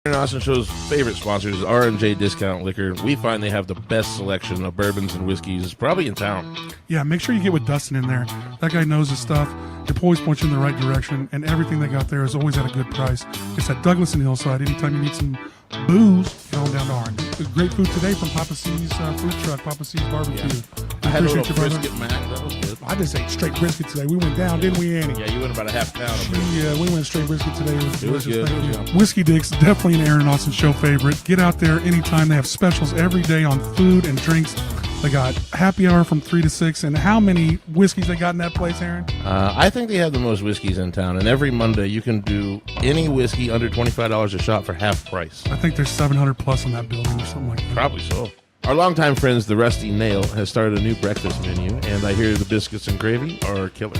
Austin Show's favorite sponsor is R&J Discount Liquor. We find they have the best selection of bourbons and whiskeys probably in town. Yeah, make sure you get with Dustin in there. That guy knows his stuff. He'll always point you in the right direction, and everything they got there is always at a good price. It's at Douglas and Hillside. Anytime you need some booze, get on down to Orange. There's great food today from Papa C's food truck, Papa C's barbecue. Yeah. I had a little brisket, Mac. That was good. I just ate straight brisket today. We went down, didn't we, Annie? Yeah, you went about a half pound of brisket. Yeah, we went straight brisket today. It was good. Yeah. Whiskey Dick's definitely an Aaron Austin Show favorite. Get out there anytime. They have specials every day on food and drinks. They got happy hour from 3 to 6. And how many whiskeys they got in that place, Aaron? I think they have the most whiskeys in town. And every Monday you can do any whiskey under $25 a shot for half price. I think there's 700 plus in that building or something like that. Probably so. Our longtime friends, the Rusty Nail, has started a new breakfast menu, and I hear the biscuits and gravy are killer.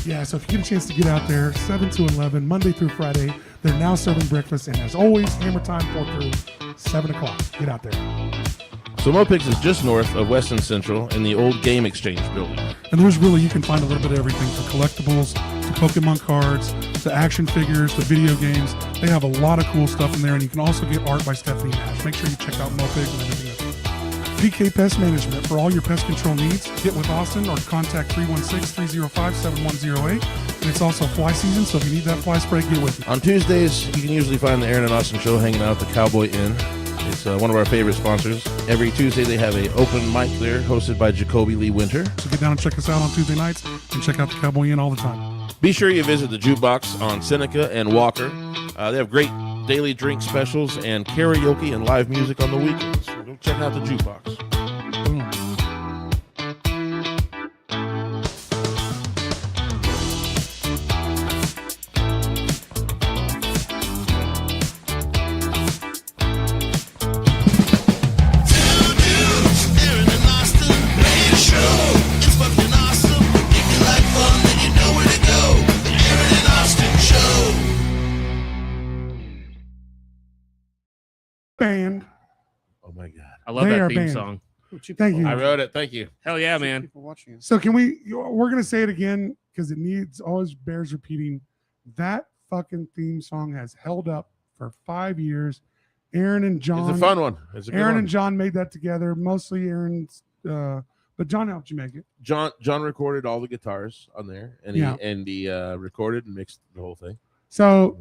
Yeah, so if you get a chance to get out there, 7 to 11, Monday through Friday, they're now serving breakfast, and as always, hammer time 4 through 7 o'clock. Get out there. So Mopix is just north of Weston Central in the old Game Exchange building. And there's really, you can find a little bit of everything from collectibles to Pokemon cards to action figures to video games. They have a lot of cool stuff in there, and you can also get art by Stephanie Nash. Make sure you check out Mopix and everything else. PK Pest Management. For all your pest control needs, get with Austin or contact 316-305-7108. And it's also fly season, so if you need that fly spray, get with it. On Tuesdays, you can usually find the Aaron and Austin Show hanging out at the Cowboy Inn. It's one of our favorite sponsors. Every Tuesday, they have an open mic there hosted by Jacoby Lee Winter. So get down and check us out on Tuesday nights and check out the Cowboy Inn all the time. Be sure you visit the Jukebox on Seneca and Walker. They have great daily drink specials and karaoke and live music on the weekends. So go check out the Jukebox. Boom. Band. Oh, my God. I love They that are theme banned. song. Thank you. I wrote it. Thank you. Hell yeah, man. People watching us. So we're going to say it again because it always bears repeating. That fucking theme song has held up for 5 years. Aaron and John. It's a fun one. It's a good Aaron one. and John made that together. Mostly Aaron's, but John helped you make it. John recorded all the guitars on there, and he recorded and mixed the whole thing. So,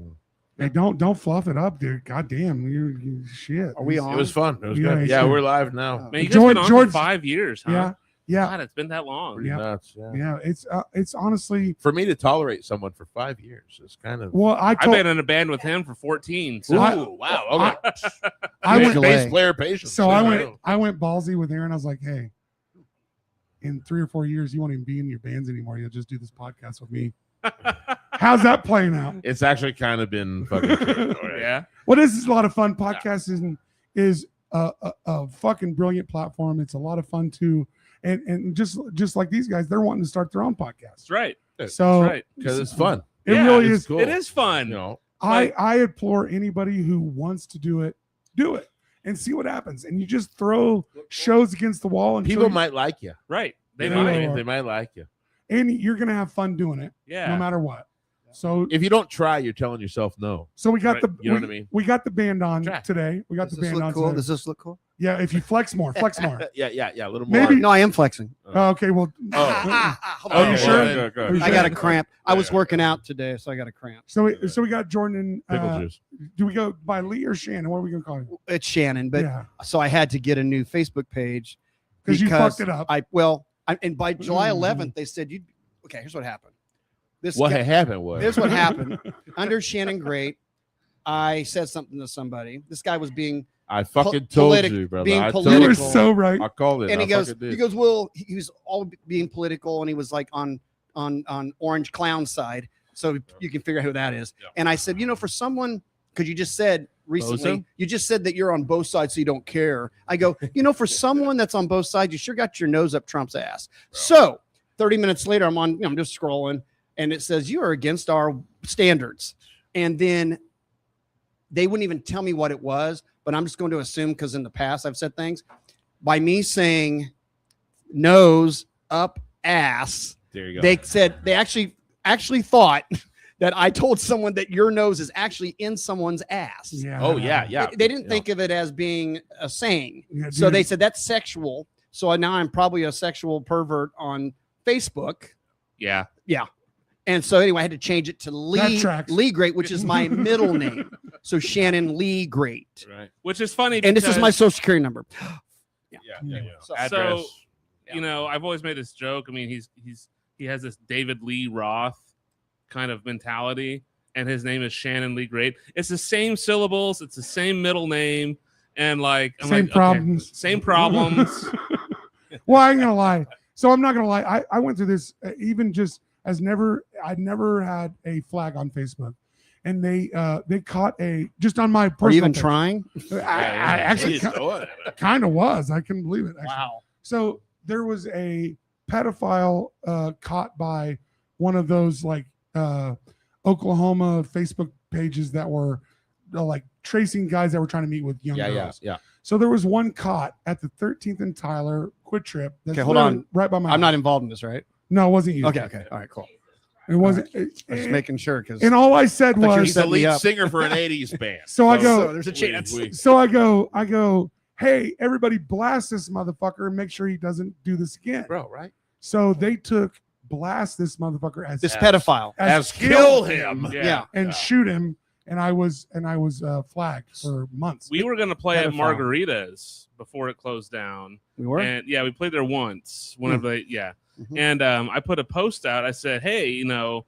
hey, don't fluff it up, dude. God damn, you shit. Are we on? It was fun. It was Yeah, good. sure. Yeah, we're live now. Man, you guys George- been on George- for 5 years, huh? Yeah, God, it's been that long. Pretty Yeah. nuts. Yeah. yeah. It's honestly. For me to tolerate someone for 5 years is kind of. Well, I've been in a band with him for 14. So Ooh, wow. Okay. I went. Bass player patience. So I went ballsy with Aaron. I was like, hey, in 3 or 4 years, you won't even be in your bands anymore. You'll just do this podcast with me. How's that playing out? It's actually kind of been fucking. Shit. yeah. Well, this is a lot of fun. Podcast is a fucking brilliant platform. It's a lot of fun too. And just like these guys, they're wanting to start their own podcast. That's right. So That's right. Because it's fun. It Yeah, really it's is. cool. It is fun. You know, I implore anybody who wants to do it and see what happens. And you just throw shows against the wall and people might like you. Right. They You know what I might. mean? They might like you. and you're gonna have fun doing it, Yeah. no matter what. So If you don't try, you're telling yourself no. we got Right. the You know what I mean? we got the band on Try. today. We got Does the this band on look cool? today. Does this look cool? Yeah, if you flex more. Yeah, a little more. Maybe- No, I am flexing. Oh, okay, well, Are you sure? Go. You I got a sure? cramp. I was working out today, so I got a cramp. so we got Jordan and Pickle juice. do we go by Lee or Shannon? What are we gonna call you? It's Shannon, but Yeah, so I had to get a new Facebook page because you fucked it up. And by July 11th, they said you. Okay, here's what happened. What guy- had happened was Here's what happened. Under Shannon Great, I said something to somebody. This guy was being I fucking told politic- you, brother. being I told You were political. so right. I called it. and I he goes, fucking did. well, he was all being political, and he was like on Orange Clown side, so you can figure out who that is. Yeah. And I said, for someone, because you just said recently, Bozo? you just said that you're on both sides, so you don't care. I go, for someone that's on both sides, you sure got your nose up Trump's ass. So 30 minutes later, I'm just scrolling, and it says you are against our standards, and then they wouldn't even tell me what it was, but I'm just going to assume because in the past I've said things by me saying nose up ass. There you go. They said they actually thought that I told someone that your nose is actually in someone's ass. Yeah. Oh yeah, yeah. They didn't Yeah. think of it as being a saying. Yeah, So dude. they said that's sexual. So now I'm probably a sexual pervert on Facebook. Yeah. And so anyway, I had to change it to Lee tracks. Great, which is my middle name. So Shannon Lee Great. Right. Which is funny. And this is my because- social security number. Yeah. So, So, Yeah. you know, I've always made this joke. I mean, he has this David Lee Roth kind of mentality, and his name is Shannon Lee Great. It's the same syllables, it's the same middle name, and like I'm Same like, problems. Okay, same problems. Well, I ain't gonna lie. So I'm not gonna lie. I went through this even just as I'd never had a flag on Facebook, and they caught just on my personal are you even page. trying? I actually He's doing it. kind of was. I couldn't believe it. Actually. Wow. So there was a pedophile caught by one of those like Oklahoma Facebook pages that were like tracing guys that were trying to meet with young Yeah, yeah, girls. yeah. So there was one caught at the 13th and Tyler Quick Trip. That's Okay, hold literally on. right by my. I'm not house. involved in this, right? No, it wasn't you. Okay. All right, cool. It wasn't. I'm just making sure because and all I said thought you were was. He's the set me lead up. singer for an '80s band. So I go. there's a chance. So I go. Hey, everybody, blast this motherfucker and make sure he doesn't do this again. Bro, right? So they took blast this motherfucker as This pedophile. As kill him. Yeah. and shoot him, and I was flagged for months. We were gonna play at Pedophile. Margaritas before it closed down. We were. And yeah, we played there once. Whenever they Mhm. And I put a post out. I said, hey, you know,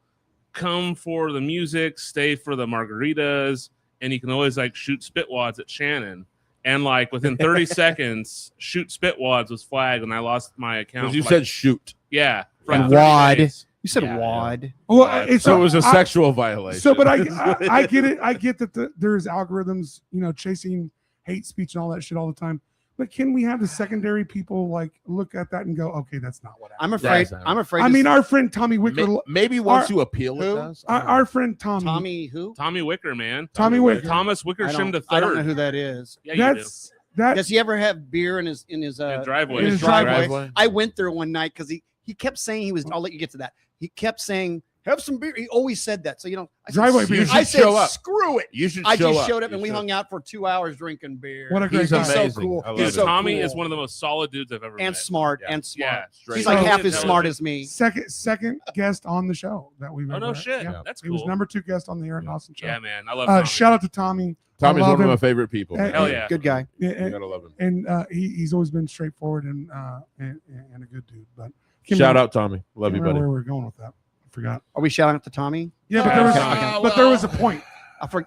come for the music, stay for the margaritas, and you can always like shoot spitwads at Shannon. And like within 30 seconds, shoot spitwads was flagged, and I lost my account. Because you for, like, said shoot. yeah, for And 30 wad. days. You said Yeah, wad. Well, it's So it was a I- sexual violation. So, but I get it. I get that there's algorithms, chasing hate speech and all that shit all the time. But can we have the secondary people like look at that and go, okay, that's not what happened. I'm afraid. That's not I'm afraid. I to mean, s- our friend Tommy Wicker, Maybe once Our- you appeal, Who? it does. our friend Tommy, Tommy who? Tommy Wicker, man. Tommy Wicker. Thomas Wickersham the I don't know third. who that is. Yeah, you do. That's that. Does he ever have beer in his driveway. In his driveway. Driveway. I went there one night because he kept saying he was. I'll let you get to that. He kept saying have some beer. He always said that. So I said, Driveway beer. I You should said show up. screw it. You should I show just up. showed up You and we should. hung out for 2 hours drinking beer. What a great He's guy. He's so amazing. cool. I love He's it. so Tommy cool. is one of the most solid dudes I've ever and met. smart Yeah. and smart. Yeah, Straight He's like So- half as intelligent. smart as me. Second guest on the show that we've Oh ever no had. shit. Yeah. That's He cool. was number 2 guest on the Aaron Austin show. Yeah, man. I love Tommy. Shout out to Tommy. Tommy's I love one of my him. favorite people. man. Hell yeah. Good guy. You And, gotta love him. he's always been straightforward and a good dude. But Shout out Tommy. Love you, Remember buddy. where we were going with that. I forgot. Are we shouting out to Tommy? Yeah, but there was, Okay. but there was a point.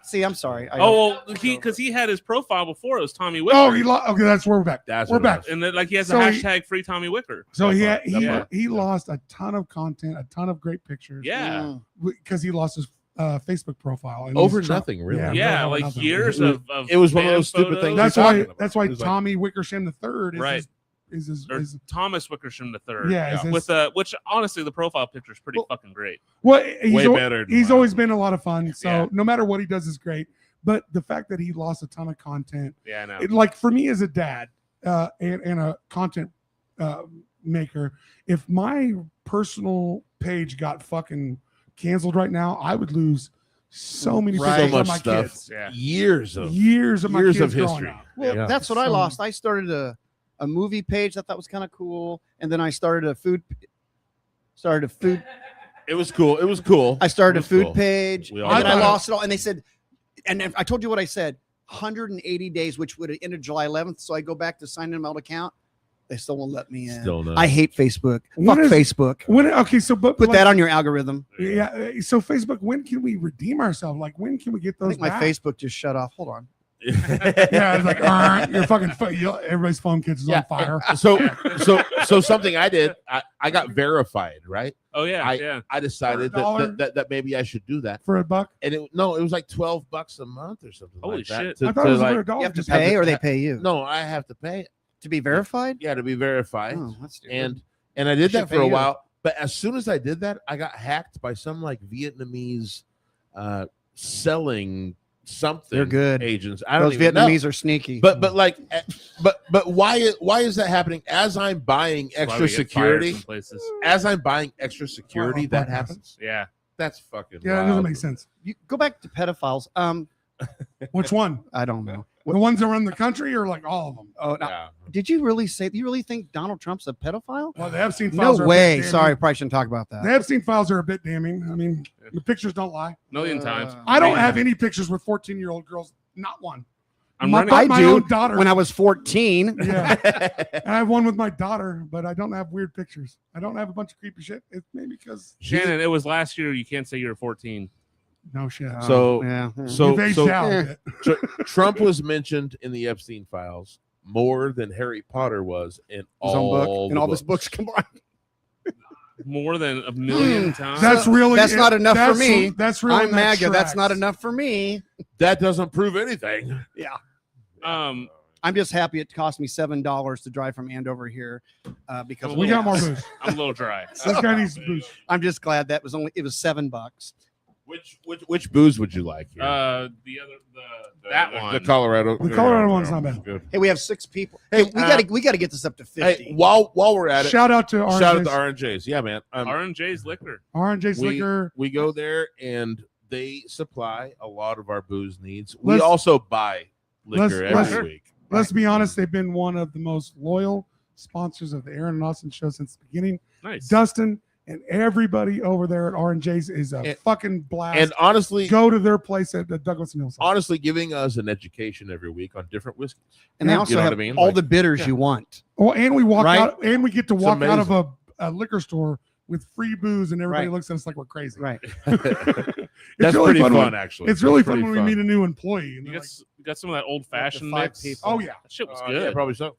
See, I'm sorry. Oh, well, because he had his profile before it was Tommy Wicker. Oh, okay, that's where we're back. That's we're what it back. was. and then, like he has So a he- hashtag free Tommy Wicker. So he That had, part. he lost a ton of content, a ton of great pictures. Yeah. because he lost his Facebook profile and Over he's trying- nothing, really. Yeah, over like nothing. years of It was one of fan those stupid photos. things. That's You're why. talking about. That's why It was like- Tommy Wickersham the third is Right. Or Thomas Wickersham the third. yeah. is his- With which honestly the profile picture is pretty fucking great. well, he's Way al- better than He's mine. always been a lot of fun. So Yeah. no matter what he does is great. But the fact that he lost a ton of content, Yeah, I know. like for me as a dad and a content maker, if my personal page got fucking canceled right now, I would lose so many Right. pictures So of much my stuff. kids. Yeah. Years of Years of my Years kids of growing history. up. Well, Yeah. that's what I So- lost. I started a movie page. I thought was kind of cool, and then I started a food. It was cool. It was cool. I started It a was food cool. page, We and all then I did. lost it all. And they said, and if I told you what I said, 180 days, which would have ended July 11th. So I go back to sign in my old account. They still won't let me in. Still no. I hate Facebook. When Fuck is- Facebook. But Put like, that on your algorithm. Yeah. So Facebook, when can we redeem ourselves? Like, when can we get I those think my back? Facebook just shut off. Hold on. Yeah, it's like your fucking everybody's phone kids is Yeah. on fire. So something I did, I got verified, right? Oh yeah, yeah. I decided For a dollar? that maybe I should do that. For $1. And it was like $12 a month or something Holy like that. shit. to- I thought to it was like- for $1. You have to Just pay, or they have- pay you No, I have to pay to be verified. Yeah, to be verified. Oh, that's stupid. And I did Should that for pay a you. while. But as soon as I did that, I got hacked by some like Vietnamese selling something. They're good. agents. I don't Those even know. Vietnamese are sneaky. But like, but why is that happening? As I'm buying That's why extra we get fired security, some places. as I'm buying extra security, Well, that podcast. happens. Yeah. That's fucking. Yeah, it wild. doesn't make sense. You go back to pedophiles. Which one? I don't know. The ones that run the country or like all of them? Oh, no. Yeah. Did you really say? Do you really think Donald Trump's a pedophile? Well, the Epstein No files are a bit way. damning. Sorry, I probably shouldn't talk about that. The Epstein files are a bit damning. I mean, the pictures don't lie. million times. I don't have any pictures with 14-year-old girls. Not one. I'm My- running. I my do. own daughter. When I was 14. Yeah. I have one with my daughter, but I don't have weird pictures. I don't have a bunch of creepy shit. It's maybe because Shannon, it was last year. You can't say you're 14. no shit. So- yeah. So You've aged out a bit. Trump was mentioned in the Epstein files more than Harry Potter was in his own all book the and all his books combined. More than a million times. That's really That's not enough for that's- me. That's really I'm MAGA. That's not tracks. enough for me. That doesn't prove anything. Yeah. um, I'm just happy it cost me $7 to drive from Andover here because We got more booze. I'm a little dry. This guy needs booze. I'm just glad that was it was $7. Which booze would you like? Here? The that one. The Colorado. The Colorado one's not bad. Good. Hey, we have 6 people. Hey, Hey, we gotta get this up to 50. Hey, while we're at it, Shout out to shout out to RNJ's. RNJs. Yeah, man. R&J's liquor. RNJ's liquor. We go there and they supply a lot of our booze needs. We Let's- also buy liquor let's- every week. Let's be honest, they've been one of the most loyal sponsors of the Aaron and Austin show since the beginning. Nice. Dustin and everybody over there at RNJ's is a And- fucking blast. And honestly, go to their place at the Douglas and Hillside. honestly, giving us an education every week on different whiskeys. and they you also know what have I mean? all Like- the bitters Yeah. you want. Well, and we walk Right? out, and we get to walk out of amazing. a liquor store with free booze, and everybody Right. looks at us like we're crazy. Right. That's really pretty fun fun, when- actually. It's really That's fun pretty when we meet a new employee. And You they're got, like, you got some of that old fashioned 5 mix. people. oh yeah, That shit was Yeah, good. probably so.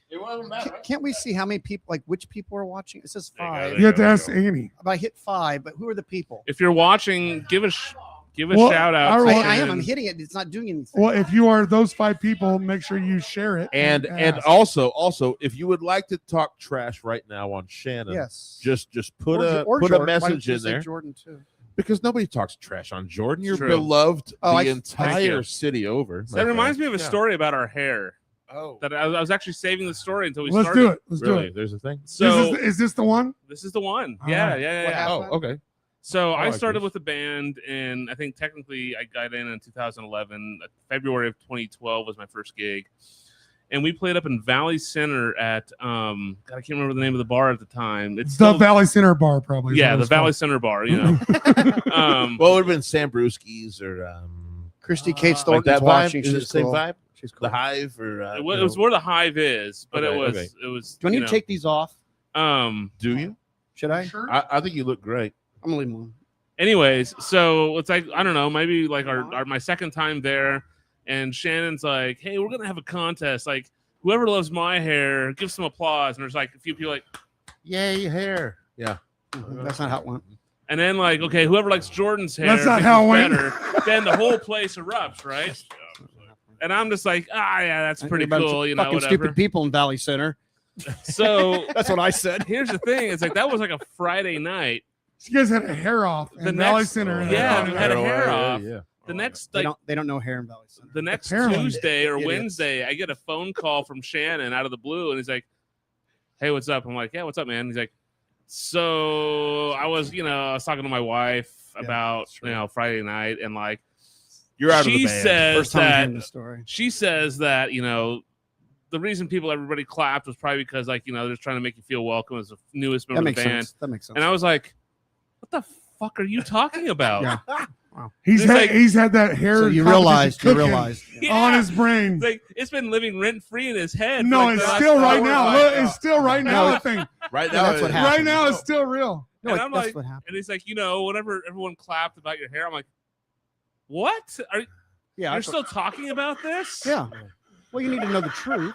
It wasn't bad, right? Can't we see how many people, like which people are watching? It says There you 5. go. you have to ask Annie. But I hit 5, but who are the people? If you're watching, give a Well, shout out. our- to I am. Shannon. I'm hitting it. It's not doing anything. Well, if you are those 5 people, make sure you share it. And ask. also, if you would like to talk trash right now on Shannon, yes. just put Or a Jordan. Why don't message you in say there Jordan too. because nobody talks trash on Jordan. You're True. beloved Oh, the thank entire you. city over. That reminds me of a story about our hair. Oh, That I was actually saving the story until we Let's started. do it. Let's do really? it. There's a thing. So is this the one? this is the one. All Yeah, right. yeah, What yeah. happened? Oh, okay. So I I like started this. with the band, and I think technically I got in 2011. February of 2012 was my first gig, and we played up in Valley Center at God, I can't remember the name of the bar at the time. It's The still, Valley Center Bar, probably. is yeah, what the it's Valley called. Center bar. You know, Well, it would have been Sam Brewski's or Christy Kate like Thornton's that vibe. watching. Is it the She's same cool. vibe? She's cool. The Hive or it was where the Hive is, but Okay, it was okay. it was. Do I need you to take these off? know, Do you? Should I? Sure. I think you look great. I'm gonna leave them on. Anyways, so it's like I don't know, maybe like our my second time there, and Shannon's like, "Hey, we're gonna have a contest. Like, whoever loves my hair, give some applause." And there's like a few people like, Yay, hair. Yeah. That's not how it went. and then like, okay, whoever likes Jordan's hair, That's not thinks how it's it went. better, then the whole place erupts, right? And I'm just like, yeah, that's pretty A bunch of cool, you know, fucking whatever. stupid people in Valley Center. So That's what I said. here's the thing: it's like that was like a Friday night. So you guys had a hair off The in Valley next- Center. and yeah, then- we had a hair off. Yeah. The next They like don't know hair in Valley Center. the next Apparently. Tuesday or Idiots. Wednesday, I get a phone call from Shannon out of the blue, and he's like, "Hey, what's up?" I'm like, "Yeah, what's up, man?" He's like, "So I was talking to my wife about Friday night, and like You're out of the she band. says First time I'm that hearing this story. she says that the reason everybody clapped was probably because they're just trying to make you feel welcome as the newest member That of the makes band." sense. That makes sense. And I was like, "What the fuck are you talking about?" Yeah. He's It's had, like- he's had that hair. So you competition realized. cooking Yeah. on his brain. It's like it's been living rent free in his head. No, for like it's the last still right hour. now. like, Look, it's still right now. No. a thing. Right Yeah, now, that's what it- happened. Right now, it's still real. No, And like, I'm that's like- what happened. And he's like, whenever everyone clapped about your hair, I'm like, what? Yeah, You're I- still talking about this? yeah. Well, you need to know the truth.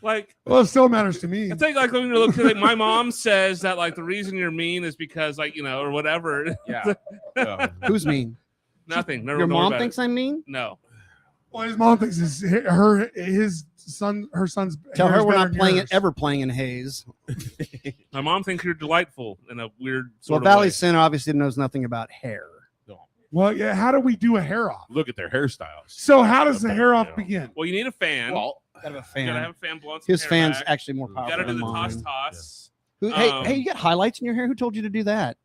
Like, Well, it still matters to me. I think like when you look, like my mom says that like the reason you're mean is because like or whatever. Yeah. Yeah. Who's mean? Nothing. Never Your don't worry mom about thinks it. I'm mean. No. Well, his mom thinks her son's. Tell her hair's we're better not than playing yours. it ever playing in Hayes. My mom thinks you're delightful in a weird Well, sort of Valley way. Center obviously knows nothing about hair. Well, yeah. How do we do a hair off? Look at their hairstyles. So how does the hair off begin? Well, you need a fan. Well, Gotta have a you fan. gotta have a fan blowing some His hair fan's back. actually more You powerful gotta do than the mine. toss. Who, hey, Um, you got highlights in your hair? Who told you to do that?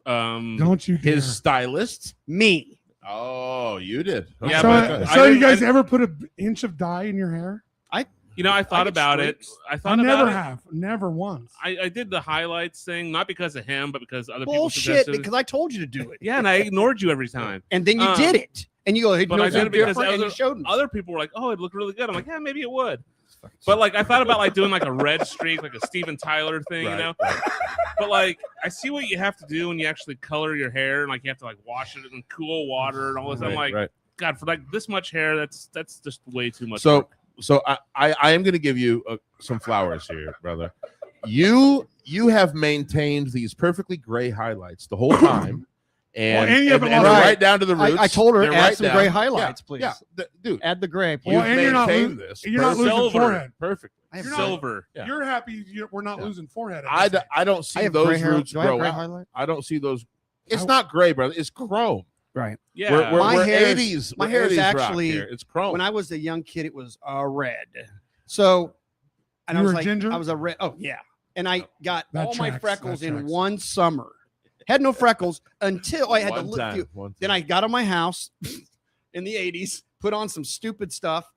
Don't you dare. His stylist. Me. Oh, you did. Yeah, so but so I you guys didn't- ever put an inch of dye in your hair? I thought get about it. streaks. I I thought never about it. have. Never once. I did the highlights thing, not because of him, but because other people Bullshit, suggested it. because I told you to do it. Yeah, and I ignored you every time. And then you did it. And you go, hey, But no, I it's did it because different, and you other- showed me. Other people were like, "Oh, it looked really good." I'm like, "Yeah, maybe it would." But like, I thought about like doing like a red streak, like a Steven Tyler thing, you Right, know. right. But like, I see what you have to do when you actually color your hair, and like you have to like wash it in cool water and all this. I'm like, Right. God, for like this much hair, that's just way too much. So, work. so I am going to give you some flowers here, brother. You have maintained these perfectly gray highlights the whole time, and, and you haven't and lost- they're Right. right down to the roots. I told her, They're add right some down. gray highlights, please. Yeah, dude, Add the gray, please. you Well, and you're not maintained lo- this. you're not losing Silver. forehead. Perfect. I have You're not- Silver. Yeah. You're happy we're not Yeah. losing forehead. at I this I don't I see have gray those hair. roots Do I have grow gray out. highlight? I don't see those. It's I- not gray, brother. It's chrome. Right. Yeah. We're My hair is- 80s. my we're hair is 80s rock actually- here. It's chrome. When I was a young kid, it was red. So, and You I was were like, ginger? I was a red. Oh yeah, and I got That all my tracks, freckles that in tracks. one summer. Had no freckles until I had to One look. time, one Then time. I got on my house in the 80s, put on some stupid stuff,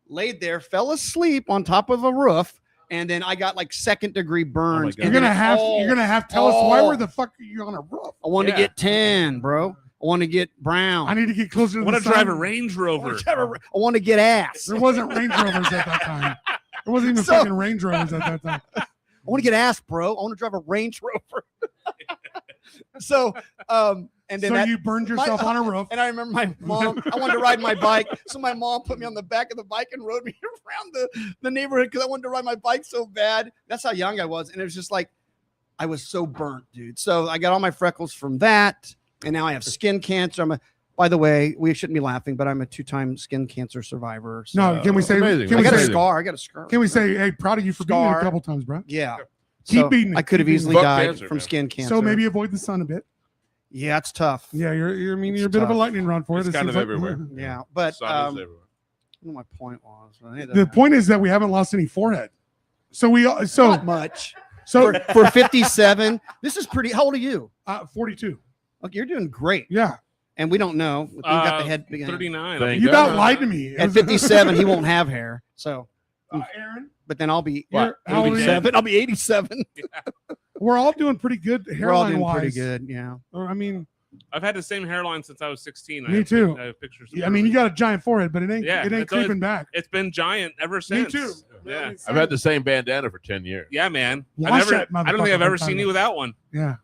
laid there, fell asleep on top of a roof, and then I got like second-degree burns. God. and You're then gonna it have all- you're gonna have to tell us why all- where the fuck are you on a roof? I wanted Yeah. to get tan, bro. I want to get brown. I need to get closer to I the want to drive a sun. Range I Rover. want to get ass. There wasn't Range Rovers at that time. There wasn't even So- fucking Range Rovers at that time. I want to get ass, bro. I want to drive a Range Rover. So, and then So that, you burned yourself on a roof. and I remember my mom, I wanted to ride my bike. So my mom put me on the back of the bike and rode me around the neighborhood because I wanted to ride my bike so bad. That's how young I was. And it was just like, I was so burnt, dude. So I got all my freckles from that. And now I have skin cancer. By the way, we shouldn't be laughing, but I'm a 2-time skin cancer survivor. So No, can we say? amazing. Can I we got a say? amazing. scar. I got a scar. Can we say? Hey, proud of you for beating it Scar. a couple times, bro. Yeah. Keep So beating it. I could have Keep beating easily it. Fuck died cancer, from man. skin cancer. So maybe avoid the sun a bit. Yeah, it's tough. Yeah, you're. I mean, It's you're a bit of a tough. lightning rod for it. It's It kind seems of like- everywhere. Yeah, but Sun is I everywhere. don't know what my point was. But hey, The point is that we haven't lost any forehead. So we so not much so for 57. This is pretty. How old are you? 42. Look, you're doing great, Yeah, and we don't know. We got the head. 39. Thank you God. about lied to me. At 57, he won't have hair. So, Aaron, but then I'll be you're- how old are you? 87. I'll be 87. We're all doing pretty good We're all hairline doing wise. pretty good. Yeah. Or, I mean, I've had the same hairline since I was 16. Me too. I have pictures. I mean, you got a giant forehead, but it ain't Yeah, it ain't it's always- creeping back. It's been giant ever Me since. too. Yeah. I've had the same bandana for 10 years. Yeah, man. Wash that I don't think motherfucker I've ever from seen time you to- without one. Yeah.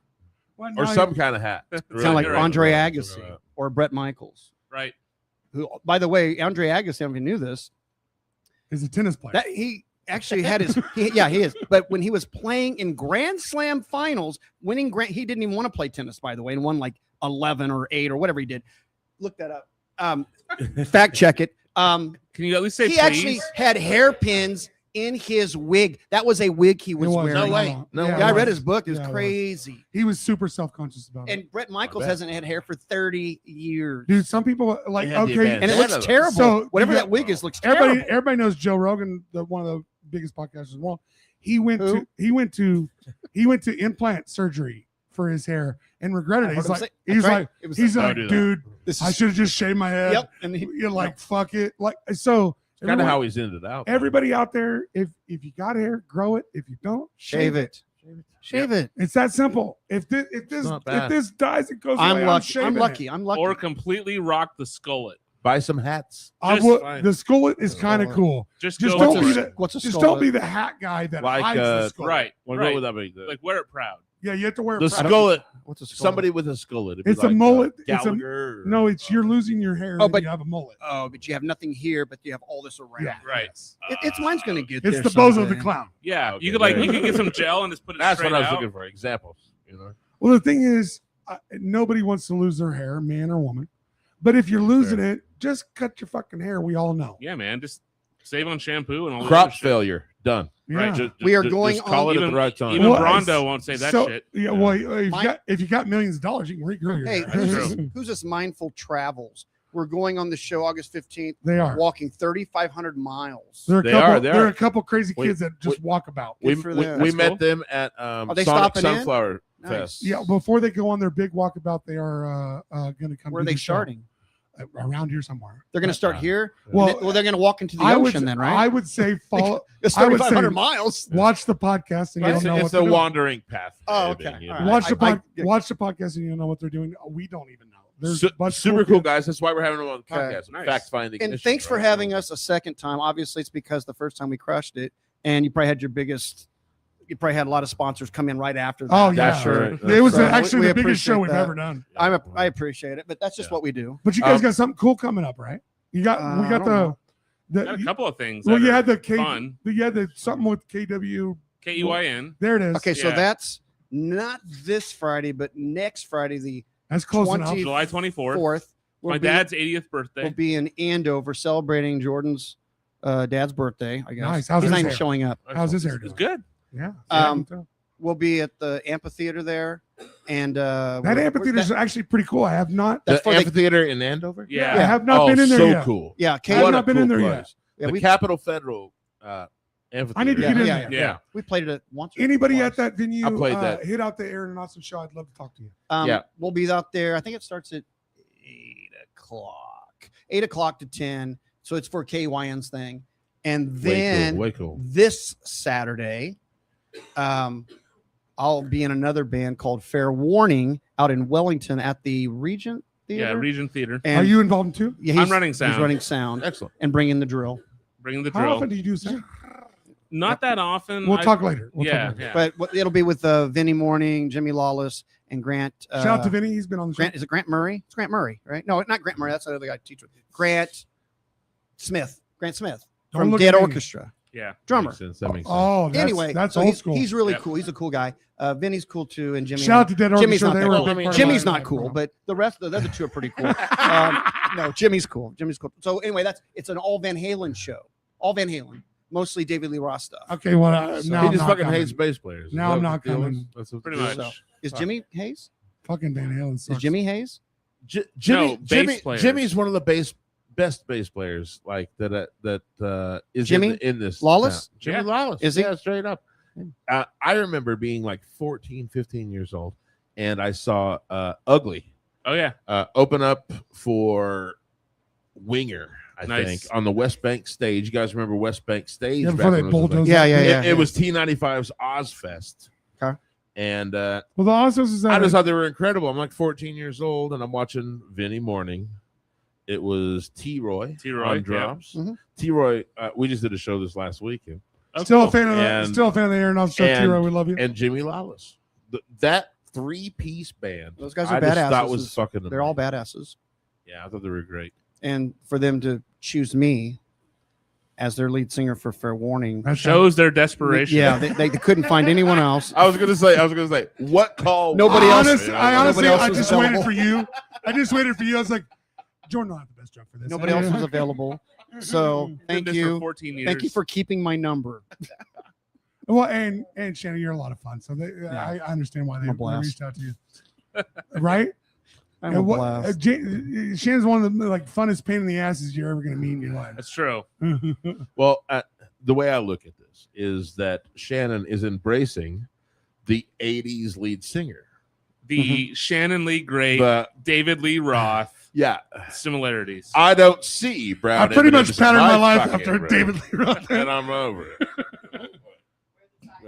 Well, Or now some kind of hat. Sound like You're right. Andre Right. Agassi or Brett Michaels, Right. who, by the way, Andre Agassi, I don't know if you knew this, is a tennis player. that he actually had his, he is. But when he was playing in Grand Slam finals, winning he didn't even want to play tennis, by the way, and won like 11 or 8 or whatever he did. Look that up. Fact check it. Can you at least say He please? actually had hairpins in his wig. That was a wig he was It was. wearing. No way. No Yeah, way. Yeah, I it read was. his book. It was Yeah, it was. crazy. He was super self-conscious about it. And Brett Michaels bet. hasn't had hair for 30 years. Dude, some people like They had the okay. advantage. And it looks Bandana. terrible. So, Whatever you that got- wig is looks terrible. Everybody knows Joe Rogan, one of the biggest podcasters in the world. He went Who? to implant surgery for his hair and regretted I it. heard He's him like, say- he's that's right. like, It was he's Don't like, do that. dude, this I should have just shaved my head. Yep. And he, You're like, fuck it. Like, so Kind of everyone- how he's ended out. everybody out there, if you got hair, grow it. If you don't, shave it. Shave it. It's that simple. If this not if bad. this dies, it goes I'm away. lucky. shaving I'm it. lucky. I'm lucky. Or completely rock the skullet. Buy some hats. I Just would- fine. the skullet is The kind of skullet. cool. Just Just go don't for be it. the- What's a Just skull? don't be the hat guy that Like, hides the skull. Right. What right. would that be? Like wear it proud. Yeah, you have to wear The a proud- skullet. What's a skull? Somebody with a skullet. It'd be It's a like, mullet. It's a- Gallagher. No, it's you're losing your hair. Oh, and but- you have a mullet. Oh, but you have nothing here, but you have all this around. Yeah. Right. It's mine's gonna get It's there. the Bozo someday. the Clown. Yeah. Okay, You could like there you you could get some gel and just put it That's straight what I was out. looking for. Examples. You know. Well, the thing is, nobody wants to lose their hair, man or woman. But if you're losing it, just cut your fucking hair. We all know. Yeah, man. Just save on shampoo and all that Crop other shit. failure. Done. Yeah. We are going call on- it at Even- the right time. Even Well, Brondo won't say that so, shit. Yeah, well, if you got millions of dollars, you can regrow your Hey, hair. who's this Mindful Travels? We're going on the show August 15th, They are. walking 3,500 miles. There are a They couple. are, they There are. are a couple crazy We- kids that just walk about. We, Good for we, them. we That's met cool. them at Are they Sonic stopping in? Sunflower Fest. Yeah, before they go on their big walkabout, they are going to come. Where are do they the show. starting? Around here somewhere. They're going to start here. Well, Well, they're going to walk into the I ocean would, then, right? I would say follow. It's I would 3,500 say- miles. Watch the podcast and It's, you'll know it's what a they're wandering path. Oh, thing, okay. you All know. right. Watch the I- watch the podcast and you'll know what they're doing. We don't even know. There's a bunch of Super cool kids. guys. That's why we're having them on the Okay. podcast. Nice. Fact finding. And thanks for having us a second time. Obviously, it's because the first time we crushed it, and you probably had you probably had a lot of sponsors come in right after that. Oh yeah, That's right. It was So actually we the biggest show appreciate we've that. ever done. I appreciate it, but that's just Yeah. what we do. But you guys Um, got something cool coming up, right? You got we I got don't the know. Got a couple of things. well, that you are had the fun. you had the something with KW. KEYN. There it is. Okay, so Yeah. that's not this Friday, but next Friday, the That's close 20 enough. July 24th. 4th. My dad's 80th birthday. will be in Andover celebrating Jordan's dad's birthday. I guess. Nice. How's He's his not even hair? showing up. How's his hair It's doing? good. Yeah. Um, yeah, We'll be at the amphitheater there, and that amphitheater is actually pretty cool. I have not. that's The for the, amphitheater in Andover. Yeah. I have not Oh, been in there so yet. cool. yeah. I Kate, have What not a been in there cool yet. place. yeah, The we, Capitol Federal amphitheater. I need to get in Yeah, there. Yeah. we played it at once. or Anybody twice. at that venue? I played that. Hit out the Aaron and Austin show. I'd love to talk to you. Yeah. We'll be out there. I think it starts at 8:00. 8:00 to 10. So it's for KYN's thing, and then Way cool. this Saturday, I'll be in another band called Fair Warning out in Wellington at the Regent Theater. Yeah, Region Theater. And Are you involved in too? Yeah, I'm running sound. He's running sound Excellent. and bringing the drill. Bringing the How drill. often do you do that? Not that often. We'll I- talk later. We'll yeah, talk later. yeah. But it'll be with Vinny Morning, Jimmy Lawless, and Grant. Shout out to Vinny. He's been on the show. Grant. Is it Grant Murray? It's Grant Murray, right? No, not Grant Murray. That's the other guy I teach with. Grant Smith. Grant Smith Don't from look Dead at me. Orchestra, yeah. drummer. Makes sense. That makes sense. Oh, that's, Anyway, that's so old he's, school. he's really Yep. cool. He's a cool guy. Vinny's cool too, and Jimmy. Shout out to Dead Jimmy's Orchestra. not They that were a cool. big I mean, part of Jimmy's my not life cool, growing up. but the rest of the other two are pretty cool. No, Jimmy's cool. Jimmy's cool. So anyway, it's an all Van Halen show. All Van Halen, mostly David Lee Roth stuff. Okay, well, So now he I'm just not fucking coming. hates bass players. Now Is I'm that not what the deal is? coming. That's what Pretty the deal much. is? So, is Jimmy Hayes? Fucking Van Halen sucks. Is Jimmy Hayes? Jimmy, bass players. Jimmy's one of the best bass players like that is Jimmy in this Lawless? town. Jimmy Yeah. Lawless. Is he? Yeah, straight up. I remember being like 14, 15 years old, and I saw Ugly Oh yeah. open up for Winger, I Nice. think, on the West Bank stage. You guys remember West Bank stage? Yeah, back before they when it was like- bulldozed. Yeah, yeah, It, yeah. it was T95's Ozfest. Okay. And Well, the also is I that just thought they were incredible. I'm like 14 years old, and I'm watching Vinny Morning. It was T-Roy T-Roy, on yeah. drums. Mhm. T-Roy, we just did a show this last weekend, Oh, still cool. a fan of the And- still a fan of the Aaron Austin show. and- T-Roy, we love you. and Jimmy Lawless. That three-piece band, Those guys are I just badasses. thought was fucking. They're all amazing. badasses. Yeah, I thought they were great. And for them to choose me as their lead singer for Fair Warning. That's Shows their desperation. Yeah, they couldn't find anyone else. I was gonna say, what call? Nobody else- Honest, I honestly, Nobody else I was just waited available. for you. I just waited for you. I was like, Jordan will have the best job for this. Nobody else was available. So Did thank this you. For 14 years. Thank you for keeping my number. Well, and Shannon, you're a lot of fun. So I understand why they I'm a blast. reached out to you. Right? I'm And a what, blast. Shannon's one of the like funnest pain in the asses you're ever going to meet in your life. That's true. Well, the way I look at this is that Shannon is embracing the '80s lead singer. The Shannon Lee Great, But David Lee Roth yeah, similarities. I don't see Brown. I pretty much M&Ms in patterned my life fucking after brain. David Lee Roth. and I'm over it.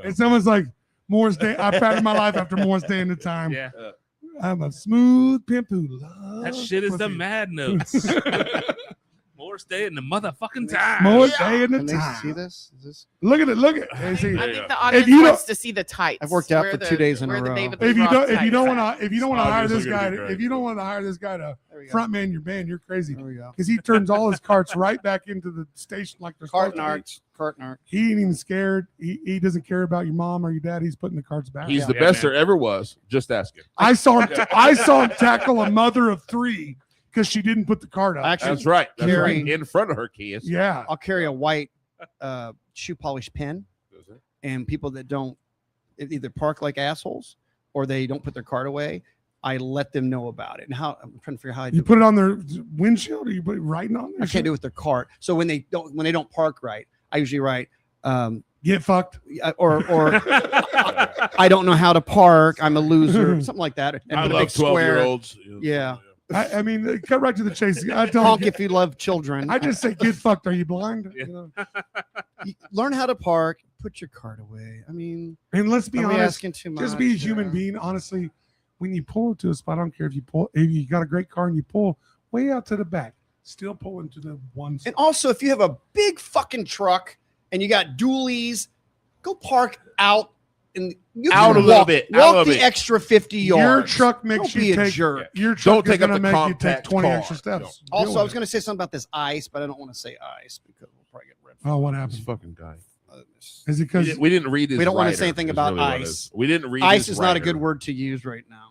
It's almost like Morris Day. I patterned my life after Morris Day in the time. yeah. I'm a smooth pimp who loves That shit is the pussy. mad notes. More stay in the motherfucking time. Morris Day in the Can they see time. this? Is this? Look at it. Look at it. There See, you I go. think the audience you wants to see the tights. I've worked out Where for the- 2 days in a where the row. David Lee if you Roth don't tights want at. to hire this Obviously guy, gonna be great. if you don't want to hire this guy to There we go. front man your band, you're crazy. There we go. Because he turns all his carts right back into the station like they're supposed Carton to be. arts. Carton art. He ain't even scared. He doesn't care about your mom or your dad. He's putting the carts back. He's the Yeah, best man. there ever was. Just ask him. I saw him tackle a mother of three because she didn't put the cart up. Actually, That's right. That's Carrie- right. In front of her kids. Yeah. I'll carry a white shoe polish pen, and people that don't either park like assholes or they don't put their cart away, I let them know about it. And how I'm trying to figure out how I You do put it on their windshield or you put it writing on there? I can't do it with their cart. So when they don't park right, I usually write Get fucked. or I don't know how to park. I'm a loser. Something like that. And I put a love big square. 12-year-olds. Yeah. I mean, cut right to the chase. I tell Honk you, if you love children. I just say, get fucked. Are you blind? Yeah. You know? Learn how to park. Put your card away. I mean, And let's be are we honest. asking too much? Just be a human being. Honestly, when you pull to a spot, I don't care if you got a great car and you pull way out to the back, still pull into the one. And also, if you have a big fucking truck and you got dualies, go park out and you Out can a little walk, bit, out a Walk little the bit. extra 50 yards. Your truck makes Don't be you a take. jerk. Your truck Don't take is up going to the make you take compact 20 car. extra steps. No. Also, Deal I with was going to say something about this ice, but I don't want to say ice because we'll probably get red. Oh, what This happened? fucking guy. Is it because We didn't read his We don't wanna writer, say anything is about really what it ice. is. We didn't read Ice his is not a writer. good word to use right now.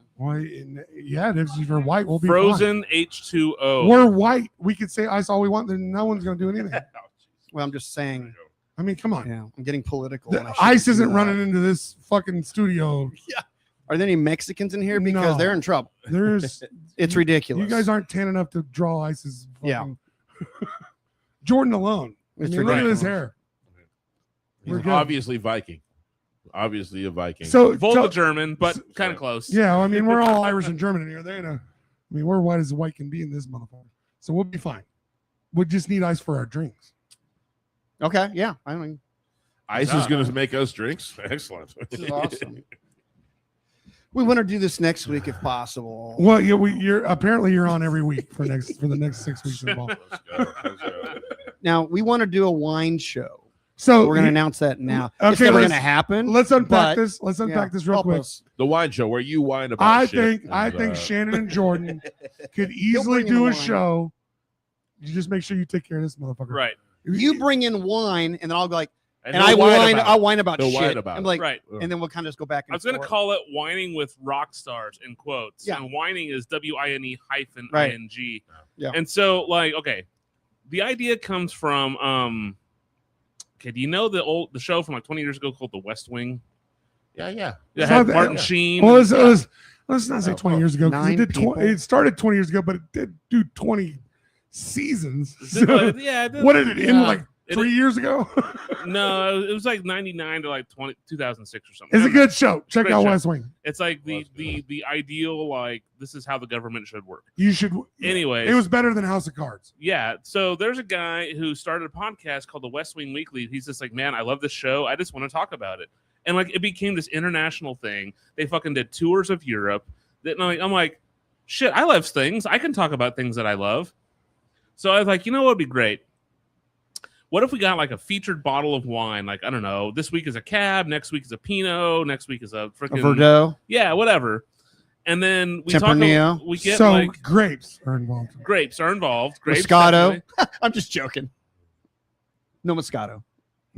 yeah, it is. If you're white, we'll be fine. Frozen H2O. We're white. We could say ice all we want. Then no one's going to do anything. Well, I'm just saying. I mean, come on. Yeah, I'm getting political. The and I shouldn't ice do isn't that. running into this fucking studio. Are there any Mexicans in here? Because No. they're in trouble. There's It's ridiculous. you guys aren't tan enough to draw ice's. Yeah. Fucking- Jordan alone. I It's mean, look at his ridiculous. hair. He's We're good. obviously Viking. Obviously a Viking. So, Volga so- German, but kind of close. yeah, I mean, we're all Irish and German in here. They know. I mean, we're white as white can be in this motherfucker. So we'll be fine. We just need ice for our drinks. Okay, yeah. I mean, ice is going to make us drinks. Excellent. this is awesome. We want to do this next week if possible. Well, yeah, you're apparently you're on every week for the next 6 weeks involved. Let's go. Let's go. Now we want to do a wine show. So We're going to announce that now. it's Okay, never going let's- to happen. let's unpack but, this. Let's unpack yeah, this real help quick. us. The wine show where you whine about I shit think I and, think Shannon and Jordan could easily bring in do a the wine. show. You just make sure you take care of this motherfucker. Right. You bring in wine, and then I'll go like, and he'll I whine. about I'll whine about He'll shit. whine about I'm it. like, Right. and then we'll kind of just go back. And I was going to forth. call it whining with rock stars in quotes. Yeah. And whining is WINE hyphen Right. ING. Yeah. And so, like, okay, the idea comes from, okay, do you know the show from like 20 years ago called The West Wing? Yeah. It So had the- Martin yeah. Sheen. Well, let's not say Oh, 20 years ago. 'Cause It, 9 did people. it started 20 years ago, but it did do 20 seasons. Is it So like- yeah. it did- what did it end Yeah. like It- 3 years ago? No, it was like 99 to like 2006 or something. It's a good show. Check Great out show. West Wing. It's like the West the ideal, like, this is how the government should work. You should. Anyways. It was better than House of Cards. Yeah. So there's a guy who started a podcast called The West Wing Weekly. He's just like, man, I love this show. I just want to talk about it. And like, it became this international thing. They fucking did tours of Europe. That I'm like, shit, I love things. I can talk about things that I love. So I was like, you know what would be great? What if we got like a featured bottle of wine? Like, I don't know, this week is a Cab, next week is a Pinot, next week is a A freaking Verdot. yeah, whatever. And then we Tempranillo. we get So like grapes are involved. grapes are involved. Grapes, Moscato. definitely. I'm just joking. No Moscato.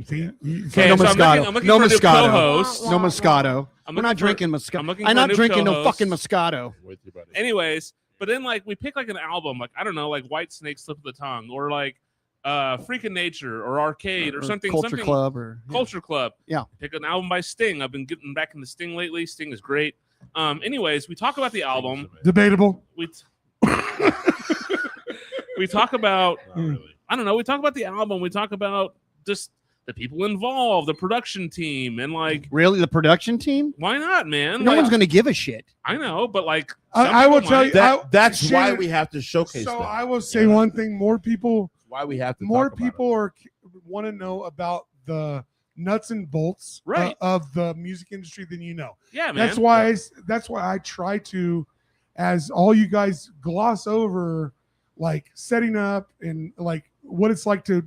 See, Okay, No so Moscato. I'm looking No for a new Moscato. co-host. No Moscato. I'm We're looking not for- drinking I'm Moscato. looking I'm for a not new drinking no co-host. fucking Moscato. With you, buddy. Anyways, but then like we pick like an album, like I don't know, like White Snake Slip of the Tongue, or like Freakin' Nature, or Arcade, or something. Culture something, Club or Culture Club. Yeah. Pick an album by Sting. I've been getting back into Sting lately. Sting is great. Anyways, we talk about the album. debatable. We we talk about Not really. I don't know. We talk about the album. We talk about just the people involved, the production team, and like really the production team. why not, man? No Like, one's going to give a shit. I know, but like some I will people tell might. you. That's why Shannon- we have to showcase So them. I will say Yeah. one thing: more people Why we have to more talk about people are want to know about the nuts and bolts Right. of the music industry than you know. Yeah, man. That's why that's why I try to, as all you guys gloss over, like setting up and like what it's like to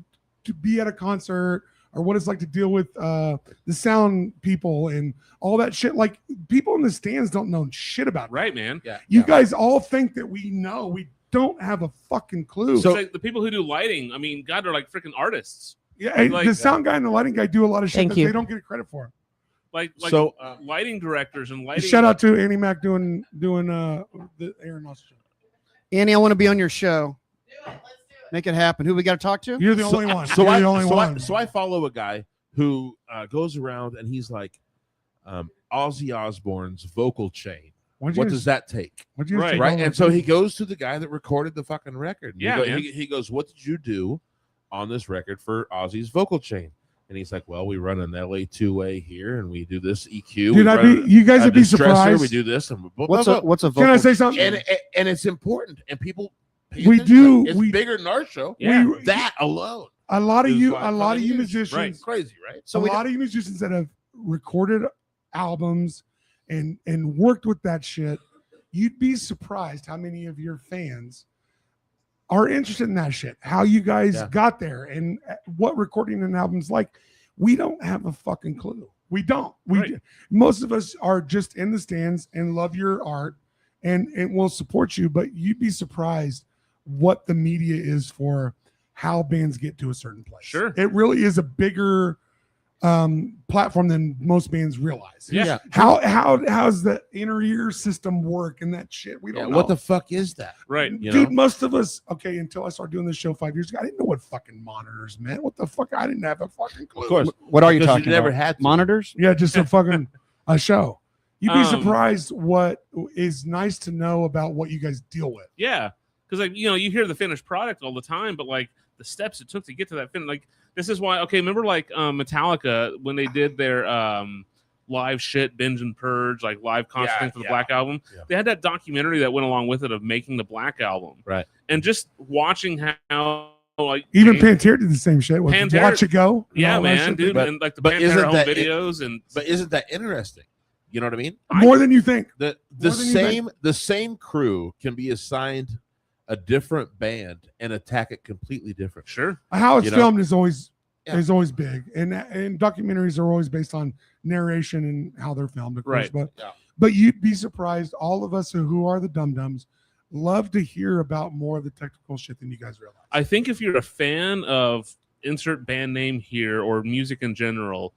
be at a concert or what it's like to deal with the sound people and all that shit. Like people in the stands don't know shit about it. right, man. Yeah. You yeah. guys all think that we know. We don't have a fucking clue. So- It's like the people who do lighting. I mean, God, they're like freaking artists. yeah, hey, like- the sound guy and the lighting guy do a lot of shit Thank that you. they don't get credit for. Like So, lighting directors and lighting. Shout out to Annie Mac doing the Aaron Ross show. Annie, I want to be on your show. Make it happen. Who we got to talk to? You're the only one. So You're I, the only so, one. I follow a guy who goes around and he's like, Ozzy Osbourne's vocal chain. What'd What you does that take? what'd you Right. say? Right. And so he goes to the guy that recorded the fucking record. Yeah, man. He goes, what did you do on this record for Ozzy's vocal chain? And he's like, well, we run an LA two-way here, and we do this EQ. Dude, we run you guys a would be distressor, surprised. We do this, and What's a vocal? Can I say something? and it's important, and people. pay We attention. do- It's we- bigger than our show. Yeah. That alone. A lot of is you, why a lot of fucking you huge. musicians, Right. Crazy, right? so a lot of you musicians that have recorded albums and worked with that shit, you'd be surprised how many of your fans are interested in that shit. How you guys Yeah. got there and what recording an album's like. We don't have a fucking clue. We don't. Right. Most of us are just in the stands and love your art and will support you, but you'd be surprised what the media is for how bands get to a certain place. Sure. It really is a bigger platform than most bands realize. Yeah. How's the inner ear system work and that shit? We don't know. What the fuck is that? Right. You Dude, know? most of us, okay, until I started doing this show 5 years ago, I didn't know what fucking monitors meant. What the fuck? I didn't have a fucking clue. Of course. What are you Because talking you never about? had to. Monitors? Yeah, just a fucking a show. You'd be Um, surprised what is nice to know about what you guys deal with. Yeah, because like you hear the finished product all the time, but like the steps it took to get to that like this is why. Okay, remember like Metallica when they did their live shit binge and purge like live concert Yeah, thing for the yeah. Black Album. Yeah. They had that documentary that went along with it of making the Black Album, Right. and just watching how like Even James- Pantera did the same shit. With Pantera- Watch It Go. and yeah, all that man, shit. dude, But- and like the but Pantera isn't home that videos and But isn't that interesting? You know what I mean? More than you think. The More than you the same crew can be assigned a different band and attack it completely different. sure, How it's You know? filmed is always Yeah. big, and documentaries are always based on narration and how they're filmed, of course. Right. But you'd be surprised. All of us who are the dum dums love to hear about more of the technical shit than you guys realize. I think if you're a fan of insert band name here or music in general,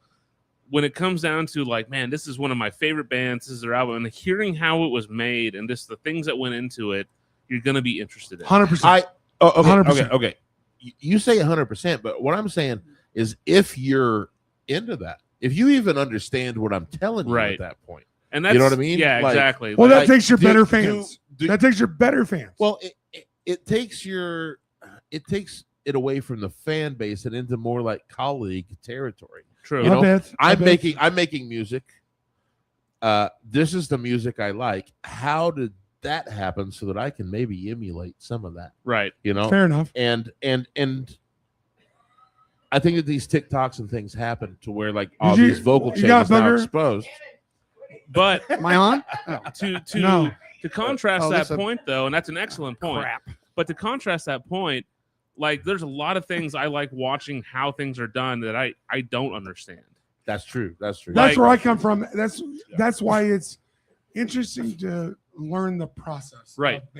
when it comes down to like, man, this is one of my favorite bands, this is their album, and hearing how it was made and just the things that went into it, you're gonna be interested in. 100%. Okay, 100%. okay. You say 100%, but what I'm saying is if you're into that, if you even understand what I'm telling you Right. at that point. And that's You know what I mean? Yeah, Like- exactly. Well, Like, that takes your do- better do- fans. do- That takes your better fans. Well, it takes it away from the fan base and into more like colleague territory. true. you know, I bet. I'm making music. This is the music I like. How did that happen so that I can maybe emulate some of that? Right. You know, Fair enough. and I think that these TikToks and things happen to where like all Did you- these vocal you got changes now Booger? exposed. But Am I on? Oh, to No. to contrast Oh, that that's a- point though, and that's an excellent point. crap. But to contrast that point, like there's a lot of things I like watching how things are done that I don't understand. That's true. That's true. That's Like- where I come from. That's why it's interesting to learn the process. Right. Of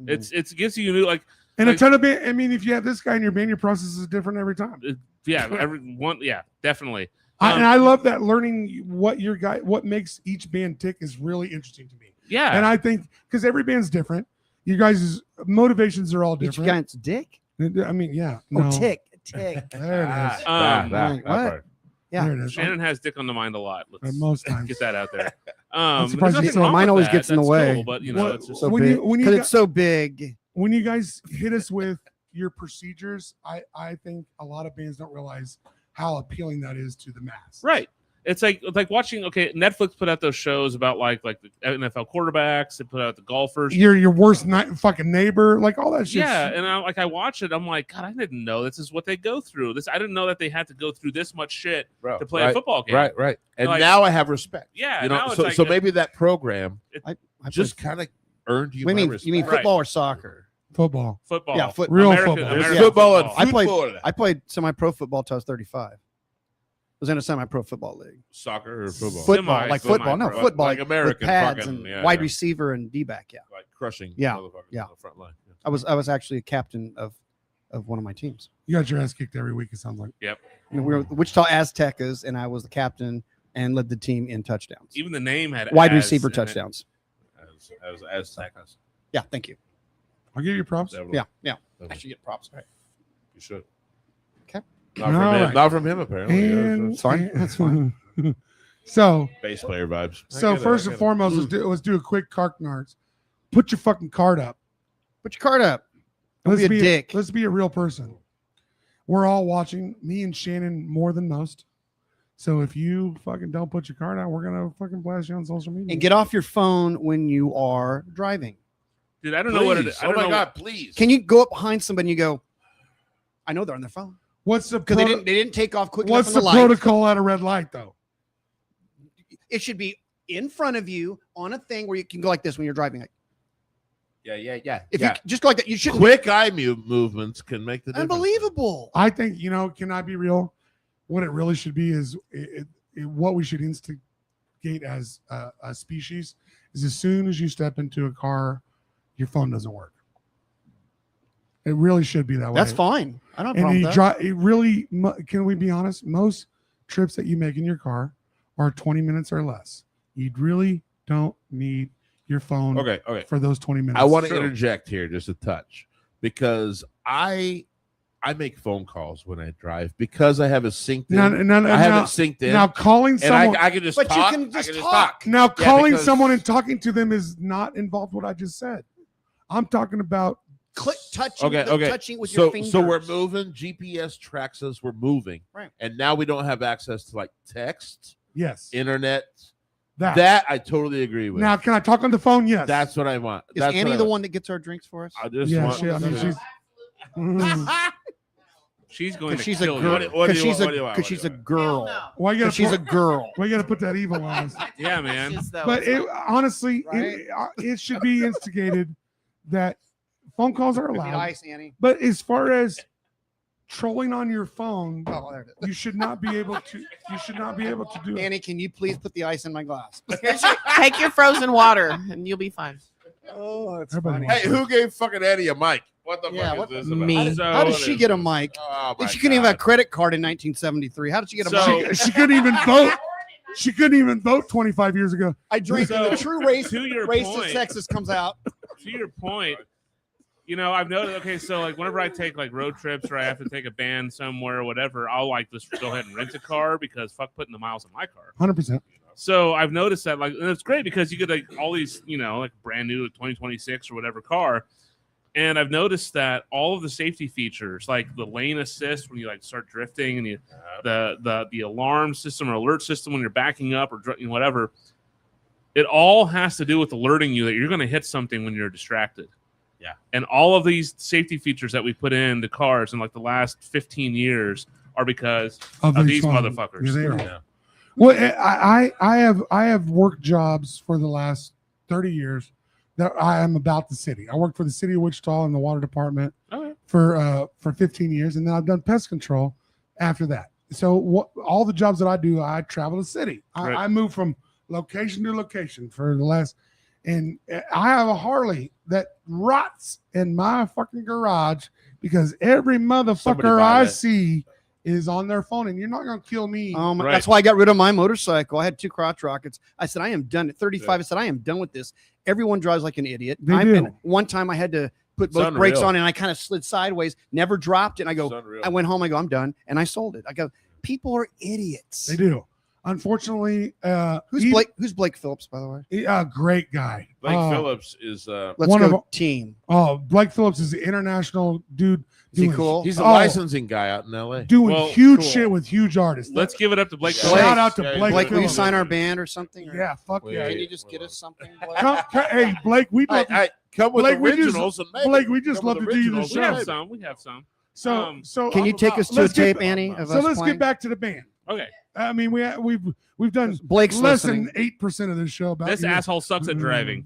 bands. It gives you new like And Like- a ton of band. I mean, if you have this guy in your band, your process is different every time. everyone definitely. And I love that learning what makes each band tick is really interesting to me. Yeah. And I think because every band's different, you guys' motivations are all Each different. guy's dick? I mean, yeah. Oh, no. tick. There it is. that Like, what? part. Yeah. There it is. Shannon has dick on the mind a lot. Let's Most times. get that out there. surprised there's you nothing said wrong mine with always that. gets in the That's way. cool, but you What- know, it's just So When big. you- when you Because got- it's so big. When you guys hit us with your procedures, I think a lot of bands don't realize how appealing that is to the mass. right. It's like watching. Okay, Netflix put out those shows about like the NFL quarterbacks. They put out the golfers. Your worst fucking neighbor, like all that shit. Yeah, and I watch it. I'm like, God, I didn't know this is what they go through. I didn't know that they had to go through this much shit Bro, to play a right, football game. right. And Like- now I have respect. Yeah, You now know, it's so like so maybe that program I just kind of earned you. What do my you mean? respect. You mean Right. football or soccer? Football. football. Yeah, Real American- football. There's American football and I played- football. I played semi-pro football till I was 35. I was in a semi-pro football league. Soccer or football. Football, Semi- like football. No, semi-pro. football. Like American with pads fucking- and yeah, wide yeah. receiver and D-back. Yeah. Like crushing Yeah, motherfuckers yeah. on the front line. Yeah. I was actually a captain of one of my teams. You got your ass kicked every week, it sounds like. We were the Wichita Aztecas, and I was the captain and led the team in touchdowns. Even the name had Wide as receiver in it. touchdowns. As Tacos. Yeah, thank you. I'll give you props. Yeah, yeah. I You should get props. should. Okay. Not from All him. right. Not from him apparently. Yeah, And that's Sorry, that's fine. so bass player vibes. so first and foremost, let's do a quick card nards. Put your fucking card up. Put your card up. Don't be a dick. Let's be a real person. we're all watching, me and Shannon more than most. So if you fucking don't put your card out, we're gonna fucking blast you on social media. And get off your phone when you are driving. Dude, I don't know what it is. I Oh don't my know. God, please. Can you go up behind somebody and you go, I know they're on their phone. What's the Because they didn't take off quick what's enough the on the light. protocol at a red light though? It should be in front of you on a thing where you can go like this when you're driving. Like, Yeah. if you just go like that, you should Quick eye movements can make the difference. unbelievable. I think, can I be real? What it really should be is what we should instigate as a species is as soon as you step into a car, your phone doesn't work. It really should be that way. That's fine. I don't have a And problem you with that. drive. It really, can we be honest? Most trips that you make in your car are 20 minutes or less. You really don't need your phone Okay. for those 20 minutes. I want to True. interject here just a touch because I make phone calls when I drive because I have it synced in. I have it synced in. now calling and someone. I can just But you talk. can I just can just talk. talk. Now, calling because- someone and talking to them is not involved what I just said. I'm talking about Touching with your fingers. So we're moving. GPS tracks us. We're moving. Right. And now we don't have access to like text, yes. internet. That. That I totally agree with. Now, can I talk on the phone? Yes. That's what I want. Is That's Annie what I the want. one that gets our drinks for us? I just yeah. want. She's. Mhm. She's going Because to she's a kill girl. you. What do Because you she's want? What do you want? because she's a What do girl. Why you Because she's a gotta girl. why you gotta put that evil on us? Yeah, man. But honestly, Right? it should be instigated that phone calls are Could be allowed. ice, Annie. But as far as trolling on your phone, Oh, there it is. you should not be able to. You should not be able to do it. Annie, can you please put the ice in my glass? Take your frozen water and you'll be fine. Oh, that's Everybody funny. Hey, who gave fucking Eddie a mic? What the Yeah, fuck what- is this about? Me. So, How did she get a mic? Oh my She couldn't even have a God. credit card in 1973. How did she get a So- mic? She couldn't even vote. She couldn't even vote 25 years ago. I drink So, the true race. to your Racist, point- sexist comes out. To your point, I've noticed. Okay, so like whenever I take like road trips or I have to take a band somewhere or whatever, I'll like just go ahead and rent a car because fuck putting the miles in my car. 100%. So I've noticed that and it's great because you get like all these, like brand new 2026 or whatever car. And I've noticed that all of the safety features, like the lane assist when you like start drifting, and the alarm system or alert system when you're backing up or whatever, it all has to do with alerting you that you're going to hit something when you're distracted. Yeah. And all of these safety features that we put in the cars in like the last 15 years are because of these phones. motherfuckers. Yeah, they are. Yeah. Well, I have worked jobs for the last 30 years that I am about the city. I worked for the city of Wichita in the water department Okay. for 15 years, and then I've done pest control after that. So all the jobs that I do, I travel the city. Right. I move from location to location for the last, and I have a Harley that rots in my fucking garage because every Somebody motherfucker buy I that. see is on their phone, and you're not gonna kill me. Right. That's why I got rid of my motorcycle. I had 2 crotch rockets. I said, I am done. At 35, Yeah. I said, I am done with this. Everyone drives like an idiot. They do. And one time I had to put It's both brakes unreal. on and I kind of slid sideways, never dropped it. And I It's go, unreal. I went home, I go, I'm done. And I sold it. I go, people are idiots. They do. Unfortunately, Who's Blake Phillips, by the way? A great guy. Blake Uh, Phillips is Let's One go of- team. Oh, Blake Phillips is the international dude. Is he doing- cool? he's a Oh. licensing guy out in LA. Doing Well, huge cool. shit with huge artists. Let's give it up to Blake. Yeah. Phillips. Shout out to Yeah, Blake. Blake, will you Phillips. sign our band or something? Or- Yeah, fuck Well, yeah. yeah. Can you just get us something? Blake? Hey, Blake, we'd love I come with Blake, we just- originals and make Blake, it. we just Come love with to do you the originals We and have make it. some. We have some. so. Can you take us to a let's get- tape, Annie? Of So us let's playing? get back to the band. Okay. I mean, we've done Blake's less listening. than 8% of this show about This you. asshole sucks at driving.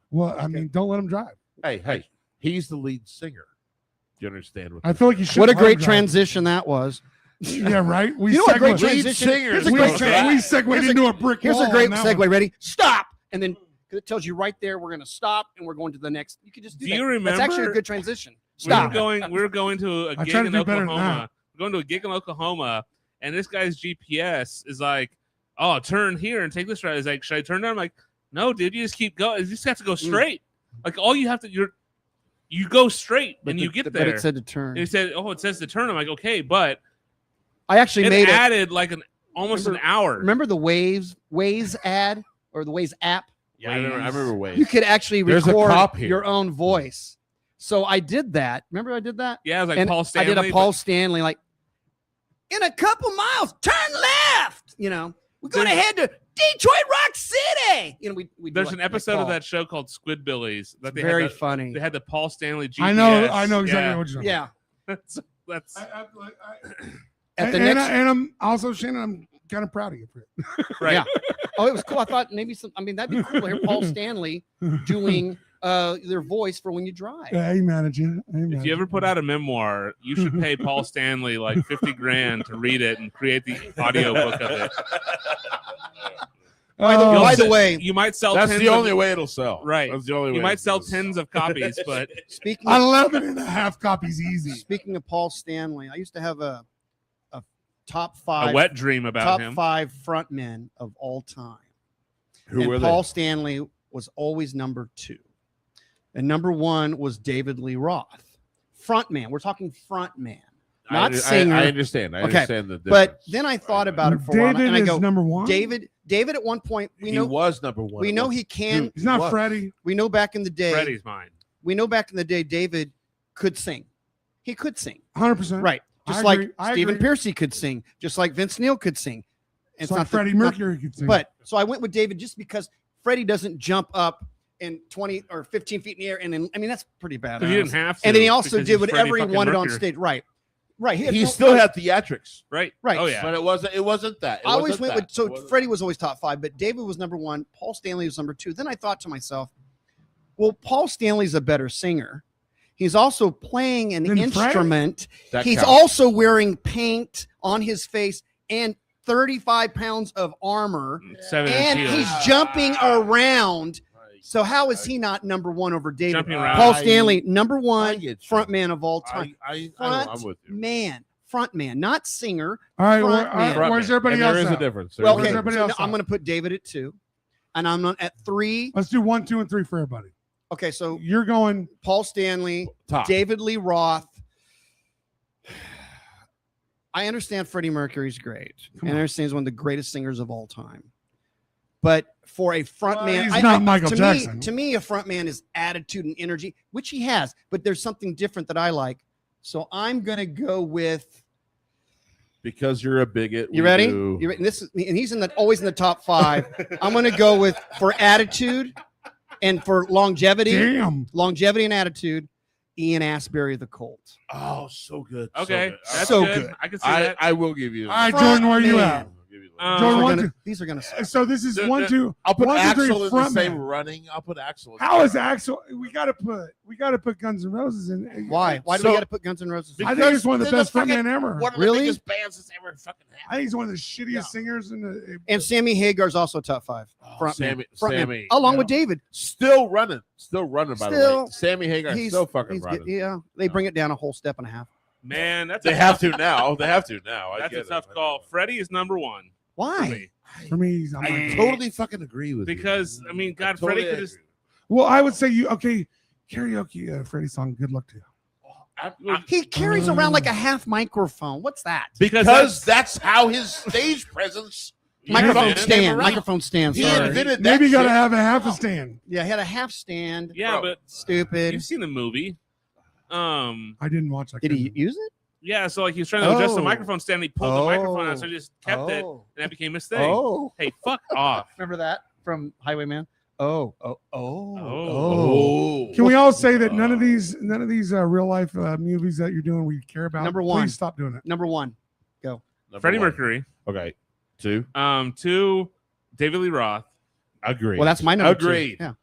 Well, I mean, don't let him drive. Hey, he's the lead singer. Do you understand? I feel like you should. What a let him great drive. transition that was. Yeah, right. We You know what a great segued- transition? singers Here's a don't great drive. we segued Here's a- into a brick Here's wall a great on that segue. one. Ready? Stop. And then 'cause it tells you right there, we're going to stop and we're going to the next. You could just do, Do that. you That's actually a remember- good transition. We Stop. were going to a I gig try to in do better than Oklahoma. We're going to a gig in Oklahoma, and this guy's GPS is like, "Oh, turn here and take this right." He's like, "Should I turn down?" I'm like, "No, dude, you just keep going. You just have to go straight. Like all you have to, you go straight and you get there." But it said to turn. And he said, "Oh, it says to turn." I'm like, "Okay," but I actually it made it. added like almost an hour. Remember the Waze ad or the Waze app? Yeah, I remember You Wade. could actually There's a record cop here. your own voice. So I did that. Remember I did that? Yeah, it was like And Paul Stanley. I did a Paul Stanley, like, in a couple miles, turn left. You know, we're going to head to Detroit Rock City. You know, we do There's like an episode of call. that show called Squidbillies that they Very had funny. they had the Paul Stanley GPS. I know exactly what you're talking Yeah. That's At the and, next, and I'm also, Shannon, I'm kind of proud of you for it. right. Yeah. Oh, it was cool. I thought maybe some. I mean, that'd be cool to hear Paul Stanley doing their voice for when you drive. Yeah, amen at you. Amen If you ever put out a memoir, you should pay Paul Stanley like $50,000 to read it and create the audiobook of it. By the way, You might sell. That's tens the of- only way it'll sell. Right. That's the only way. You might it'll sell sell. tens of copies, but speaking 11.5 copies easy. speaking of Paul Stanley, I used to have a top five a wet dream about top him. 5 frontmen of all time. Who and were Paul they? Stanley was always number 2. And number 1 was David Lee Roth. Frontman. We're talking frontman, not singer. I understand. I Okay, understand the difference. but then I thought about it for a while, David and I is go, number 1. David at one point, we he know was number 1. we know he can. He's not What? Freddie. We know back in the day. Freddie's mine. We know back in the day, David could sing. He could sing. 100%. Right. Just I like agree. I Stephen agree. Piercy could sing, just like Vince Neil could sing. It's not like the- Freddie not- Mercury could sing. But so I went with David just because Freddie doesn't jump up in 20 or 15 feet in the air. And then, I mean, that's pretty bad. Because he didn't have to. And then he also because did he's Freddie whatever he fucking wanted on Mercury. stage. Right. Right. He no- still had theatrics, Right. Right. Oh yeah. but it wasn't that. It I always wasn't went that. with, so It wasn't- Freddie was always top 5, but David was number 1. Paul Stanley was number 2. Then I thought to myself, well, Paul Stanley's a better singer. He's also playing an Then Freddie. instrument. that He's counts. also wearing paint on his face and 35 pounds of armor. 7 And inch he's heels. jumping around. Right. So how is he not number 1 over David? Jumping around. Paul I- Stanley, number I 1 get you. front man of all time. I know, Front I'm with you. man, front man, not singer. all right, front all right, man. where's everybody And else? there is a at? difference. Well, There is okay, a everybody so else now I'm out? going to put David at 2, and I'm on at 3. Let's do 1, 2, and 3 for everybody. Okay, so You're going. Paul Stanley, top. David Lee Roth. I understand Freddie Mercury's great. Come And I on. understand he's one of the greatest singers of all time. But for a front Well, man, he's not Michael to Jackson. Me, to me, a front man is attitude and energy, which he has. But there's something different that I like. So I'm gonna go with. Because you're a bigot. You we ready? do. You ready? And he's always in the top 5. I'm gonna go with for attitude and for longevity, Damn. longevity and attitude. Ian Astbury, the Colt. Oh, so good. Okay. So good. That's So good. good. I can see that. I will give you. All right, Front Jordan, where are you man. at? I'll give you Um, Jordan, These are one, gonna- two. these are gonna suck. So this is The- 1, the- 2. I'll put 1, 2, 3 Axel in the front same man. running. I'll put Axel. in How the is same- Axel? We got to put Guns N' Roses in. Why? Why do So- we got to put Guns N' Roses? I think he's one of the They're best fucking- frontmen ever. One of the Really? biggest bands that's ever fucking I happened. think he's one of the shittiest Yeah. singers in the. And Sammy Hagar's also top 5. Front man. Sammy, Front man. Sammy, Along yeah. with David. still running by the Still- way. Sammy Hagar He's still fucking he's running. good. Yeah, they bring it down a whole step and a half. Man, that's They a have tough, to now. They have to now. I That's get a it. tough call. Freddie is number 1 for Why? me. For me, I'm I like, totally fucking agree with Because you. I mean, God, Totally Freddie could agree. just. well, I would say you okay. Karaoke, Freddie song. Good luck to you. He carries around like a half microphone. What's that? Because that's how his stage presence. Microphone fucking came stand. around. Microphone stand. He Sorry. invented that. Maybe you got to shit. have a half a stand. Yeah, he had a half stand. Yeah, Bro. but Stupid. you've seen the movie. I didn't watch that. Did he use it? Yeah, so like he was trying to adjust the Oh. microphone stand, he pulled the microphone out, so Oh. he just kept it, and Oh. that became his thing. Oh. Hey, fuck off. Remember that from Highwayman? Oh. Oh. Can we all say that none of these real life movies that you're doing we care about? Number one. Please stop doing it. Number 1. Number Freddie one. Mercury. Okay. 2. 2, David Lee Roth. Agreed. Well, that's my number 2. Agreed. Yeah.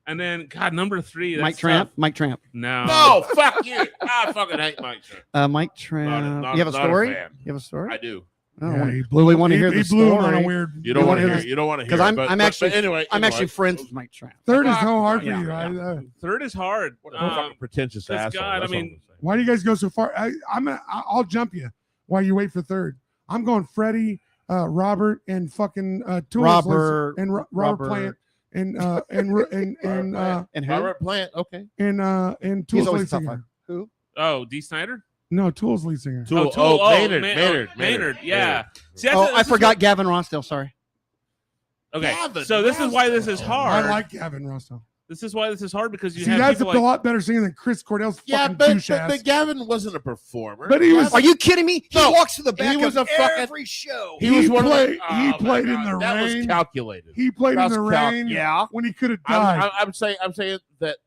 And then, God, number 3. That's Mike Tramp. tough. Mike Tramp. No. No, fuck you. I fucking hate Mike Tramp. Mike Tramp. not- you have a not a story? fan. You have a story? I do. Oh, Yeah, well, he we want to hear he the blew him on a story. weird. You don't wanna want to hear hear. You don't want to hear. Because I'm, it, but- I'm but actually anyway. I'm you know actually what? friends with Mike Tramp. Third is so hard for Yeah, you. yeah. Third is hard. What a fucking pretentious 'cause asshole. God, I That's all mean- I'm saying. Why do you guys go so far? I'll jump you while you wait for third. I'm going Freddie, Robert, and fucking Tools Robert- and Robert Robert. Plant and And who? Robert Plant. Okay. and He's Tools always lead top singer. 5. Who? Oh, D. Snyder? No, Tools lead singer. Tool. Tool. Oh, Maynard. Ma- Maynard. Maynard, yeah. See, Oh, I this is forgot Gavin Rossdale. Sorry. what- okay, Gavin so this is why this is Rossdale. hard. I like Gavin Russell. This is why this is hard because you See, have that's a people like, lot better singing than Chris Cornell's Yeah, fucking but douche ass. Gavin wasn't a performer. But he was- Are you kidding me? He No, walks to the back he was of a fucking- every show. He was one of played- the, he my played in God, the that was rain. calculated. He played in That's the cal- rain Yeah. when he could have died. I'm saying that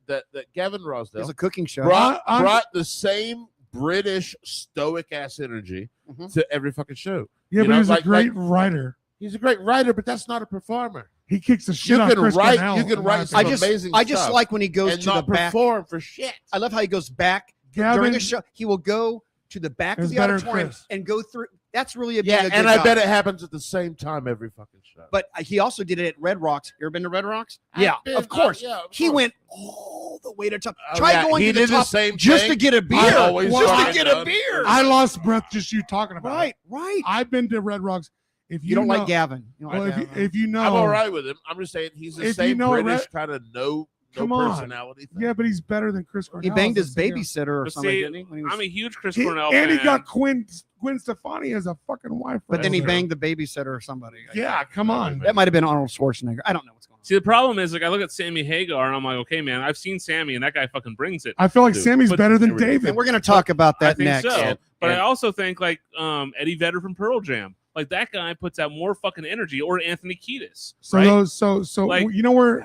Gavin It's Rossdale a cooking show. I'm- brought the same British stoic ass energy Mhm. to every fucking show. yeah, you but know, he was like- a great writer. He's a great writer, but that's not a performer. He kicks the shit You out of can Chris write- Cornell. you can in write my some opinion. amazing I just stuff like when he goes and to the not back. perform for shit. I love how he goes back Gavin, during the show. He will go to the back of It's the better than auditorium Chris. and go through. That's really a Yeah, being a and good I guy. bet it happens at the same time every fucking show. But he also did it at Red Rocks. You ever been to Red Rocks? I've Yeah, been- of course. yeah, of He course. went all the way to top. Oh, Try yeah, going he to the did the top same just thing. to get a beer. I always Just thought to get I'd a done. beer. I lost breath just you talking about Right, it. right. I've been to Red Rocks. If You don't know, like Gavin. You don't Well, like if you, Gavin. if you know, I'm all right with him. I'm just saying he's the If you same know British kind of no Come on. personality thing. yeah, but he's better than Chris Cornell. He banged as his a singer. babysitter or But something, see, didn't he? When he was- I'm a huge Chris He- Cornell and fan. he got Gwen Stefani as a fucking wife. but then he Right. banged the babysitter or somebody. Yeah, come on. That might have been Arnold Schwarzenegger. I don't know what's going on. See, the problem is, like, I look at Sammy Hagar and I'm like, okay, man, I've seen Sammy and that guy fucking brings it. I feel like Dude, Sammy's but- better than Everything. David. And we're going to talk about I that think next. so. And- But I and- also think like Eddie Vedder from Pearl Jam. Like that guy puts out more fucking energy, or Anthony Kiedis. So right? those, so Like- you know where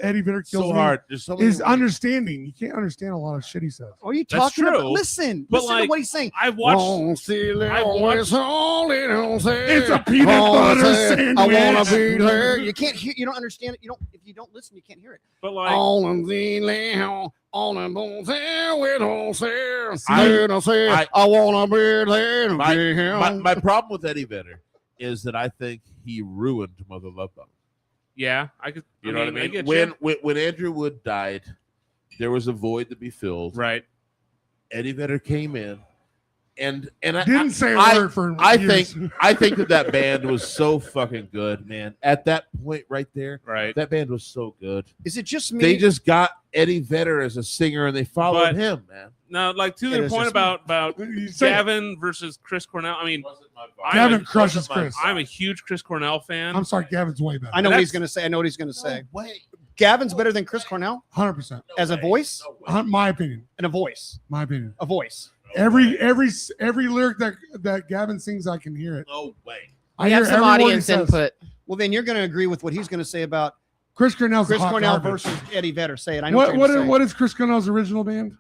Eddie Vedder kills So me hard. There's so many is understanding. You can't understand a lot of shit he says. What are you That's talking about? true. Listen. But, Listen to like, what he's saying. I've watched. It's It's a peanut butter sandwich. I wanna be there. You can't hear. You don't understand it. You don't. If you don't listen, you can't hear it. But like, I wanna be there. my problem with Eddie Vedder is that I think he ruined Mother Love Bone. yeah, I could. You know what I mean? get When, you. when Andrew Wood died, there was a void to be filled. Right. Eddie Vedder came in, and Didn't say a I- word for I years. think I think that band was so fucking good, man. At that point right there, Right. that band was so good. Is it just me? They just got Eddie Vedder as a singer, and they followed But- him, man. Now, like to It the is point just- about You say it. Gavin versus Chris Cornell. I mean, Gavin crushes Chris. I'm a huge Chris Cornell fan. I'm sorry, Gavin's way better. I know what he's That's- gonna say. I know what he's gonna say. Wait, Gavin's better than Chris Cornell 100%. as a voice My opinion. and a voice. My opinion. A voice. Every lyric that Gavin sings, I can hear it. no way. I We hear have some every word he audience says. input. Well, then you're gonna agree with what he's gonna say about Chris Cornell's Chris hot Cornell garbage. versus Eddie Vedder. Say it. I know what, What you're gonna what is Chris Cornell's original band?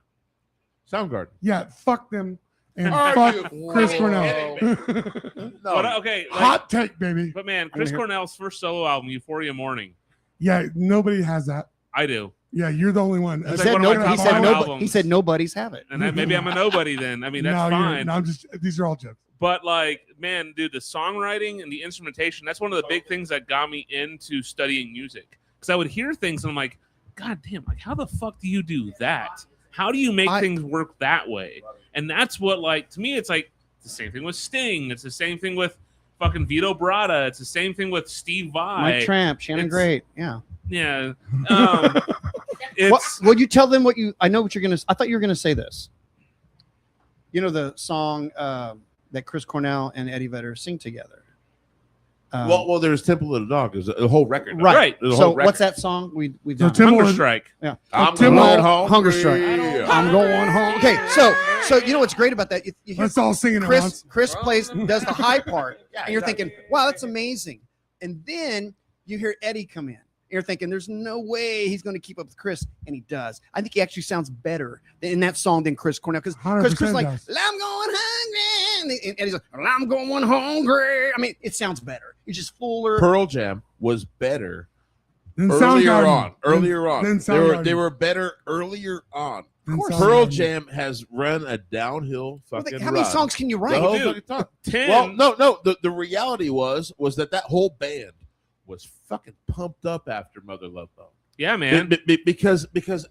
Soundgarden. Yeah, fuck them and Are fuck you Chris fucking Cornell. kidding No, But okay, like, Hot take, baby. but man, Chris hear- Cornell's first solo album, Euphoria Morning. Yeah, nobody has that. I do, Yeah, you're the only one. He It's said like one of no. my He top said five no. albums. He said nobody's have it. and maybe I'm a nobody then. I mean, that's no, fine. no, I'm just. These are all jokes. But like, man, dude, the songwriting and the instrumentation, that's one of the big things that got me into studying music. Because I would hear things and I'm like, God damn, like how the fuck do you do that? How do you make things work that way? And that's what, like, to me, it's like the same thing with Sting. It's the same thing with fucking Vito Bratta. It's the same thing with Steve Vai. Mike Tramp, Shannon It's- Great. Yeah. Yeah. What, It's would you tell them what you? I know what you're gonna. I thought you were gonna say this. You know the song that Chris Cornell and Eddie Vedder sing together. well, there's Temple of the Dog. There's a whole record. Right. There's a So whole record. what's that song we've So done? Tim- Hunger Timbaland- Strike. I'm Tim- going home. Hunger Strike. Yeah. I'm going home. Okay, so you know what's great about that? You hear Let's all sing it at once. Chris does the high part, and you're yeah. thinking, wow, that's amazing. And then you hear Eddie come in. You're thinking, there's no way he's going to keep up with Chris, and he does. I think he actually sounds better in that song than Chris Cornell because 100% Chris is like, does. I'm going hungry, and he's like, I'm going hungry. I mean, it sounds better. It's just fuller. Pearl Jam was better Then earlier Soundgarden. on. Earlier on, then they Soundgarden. were better earlier on. Then course. Pearl Soundgarden. Jam has run a downhill Well, fucking how many run. songs can you The write? whole Dude. fucking time. 10. Well, no. The reality was that whole band was fucking pumped up after Mother Love Bone. Yeah, man. Because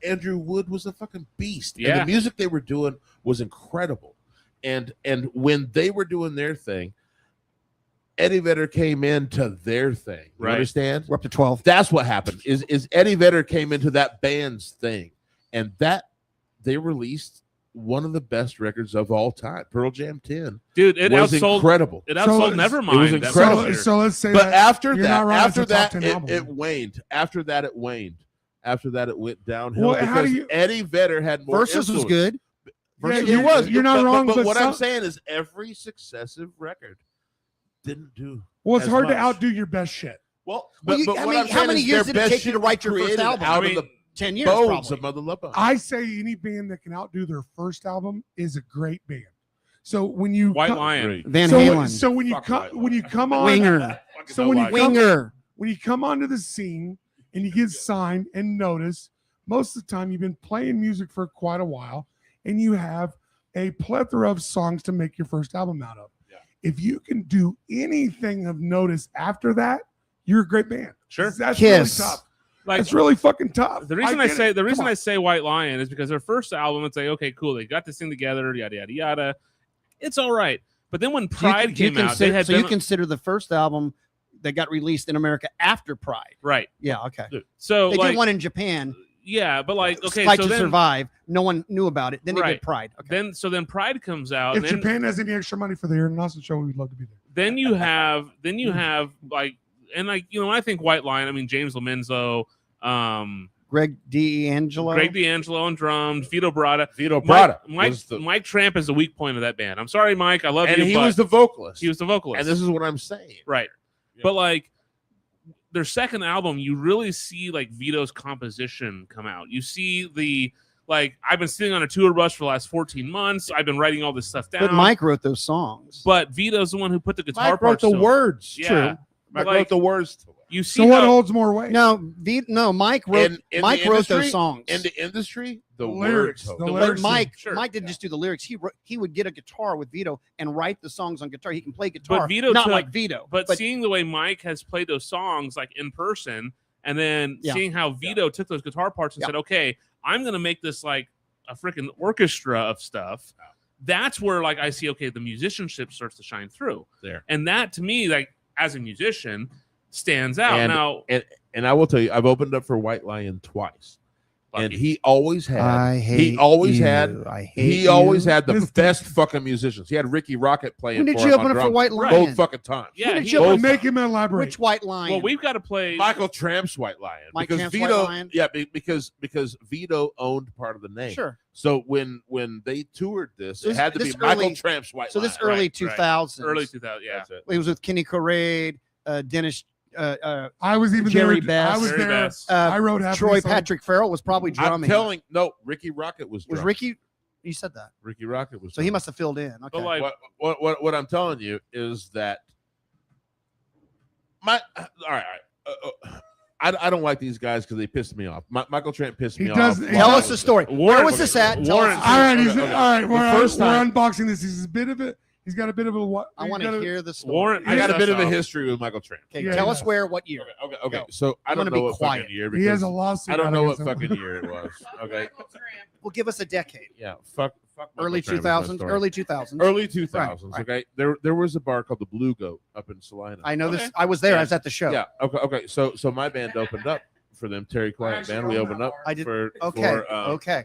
Andrew Wood was a fucking beast. And Yeah. the music they were doing was incredible. And when they were doing their thing, Eddie Vedder came into their thing. You Right. understand? We're up to 12. That's what happened. Is Eddie Vedder came into that band's thing, and that they released one of the best records of all time. Pearl Jam 10 Dude, it was outsold incredible. it outsold So- Nevermind. It was that incredible. first year. So let's say But that after you're that, not right, it's a top 10 it album. waned. After that, it waned. After that, it went downhill Well, how because do you- Eddie Vedder had more Versus was influence. good. Versus Yeah, it was. you're not wrong, But but what I'm some- saying is every successive record didn't do. Well, it's as hard to much. outdo your best shit. Well, Well, but I what mean, I'm how saying many is years their did it best take you to shit write your first created album? Out I mean, of the 10 years, bones probably. of Mother Love Bone. I say any band that can outdo their first album is a great band. So when you White come- Lion. Van so, Halen. so when you Fuck come White when you Lion. come on Winger. so when you come, Winger. when you come onto the scene and you get signed and noticed, most of the time you've been playing music for quite a while and you have a plethora of songs to make your first album out of. Yeah. If you can do anything of notice after that, you're a great band. Sure. That's Kiss. really tough. Like That's really fucking tough. the reason get it. the reason Come on. I say White Lion is because their first album, it's like, okay, cool, they got this thing together, yada yada yada. It's all right. But then when Pride came out, they had so you been consider the first album that got released in America after Pride. right. Yeah, okay. So They like did one in Japan, yeah, but like okay, Fight so to then Survive. No one knew about it. Then they Right. did Pride. Okay. then Pride comes out, If and then, Japan has any extra money for the Aaron Nelson show, we'd love to be there. then you have like and like when I think White Lion, I mean James Lomenzo, Greg D'Angelo. Greg D'Angelo on drums, Vito Bratta. Vito Bratta Mike Tramp is the weak point of that band. I'm sorry, Mike. I love and you. he but was the vocalist. he was the vocalist. and this is what I'm saying. right. Yeah. But like their second album, you really see like Vito's composition come out. You see the like I've been sitting on a tour bus for the last 14 months. I've been writing all this stuff down. But Mike wrote those songs. But Vito's the one who put the guitar Mike wrote parts the to it. words. Yeah. True. Mike Like- wrote the words to it. You see So what how- holds more weight? No, Mike wrote. In Mike the wrote industry- those songs. In the industry, the Lyrics, words. the hold. But lyrics. Mike, Sure. Mike didn't just do the lyrics. He would get a guitar with Vito and write the songs on guitar. He can play guitar, Vito not took- like Vito. But seeing the way Mike has played those songs like in person, and then Yeah. seeing how Vito took those guitar parts and Yeah. said, "Okay, I'm going to make this like a freaking orchestra of stuff." That's where like I see, okay, the musicianship starts to shine through There. and that to me, like as a musician, stands out. And- Now, And I will tell you, I've opened up for White Lion twice, and lucky. he always had. I hate. he always you. had. I hate. He always you. had the This- best fucking musicians. He had Ricky Rocket playing. When did for you him open on it for drums White Right. Lion? Both fucking times. yeah, did he, you Well, both- make him elaborate. Which White Lion? well, we've got to play. Michael Tramp's White Lion. Mike because Tramp's White Vito, Lion? yeah, because Vito owned part of the name. Sure. So when they toured this, it This- had to be this Michael early- Tramp's White So Lion. this early right. 2000s. early 2000, yeah. That's it. It was with Kenny Corrade, Dennis, I was even Jerry there. I Bass. was Jerry there. Bass. I wrote half Troy the song. Patrick Farrell was probably I'm drumming. telling no, Ricky Rocket was was drumming. Ricky? You said that. Ricky Rocket was. So he drumming. must have filled in. Okay. But like What I'm telling you is that all right. I don't like these guys because they pissed me off. Michael Tramp pissed He me does- off. Tell us the story. Warren- Where was this at? Tell Warren- us. All right, Okay, he's, okay. all right. We're, first we're time- unboxing this. He's a bit of it. He's got a bit of a what? I want to hear the story. Warren, I got a bit of a Yes, history with Michael Tramp. Okay, Yeah, tell yeah. us where, what year. Okay. Go. So I I'm don't gonna know be what quiet. fucking year. He has because a lawsuit. I don't out know what against him. fucking year it was. Okay. Well, give us a decade. Yeah. Fuck. Michael Early Tramp is my 2000s. story. Early 2000s. Early 2000s. Right. Okay. There was a bar called the Blue Goat up in Salina. I know Okay. this. I was there. I Yeah. was at the show. Yeah. Okay. So my band opened up for them. Terry Client band. We opened up. I did- For, Okay. For, Okay.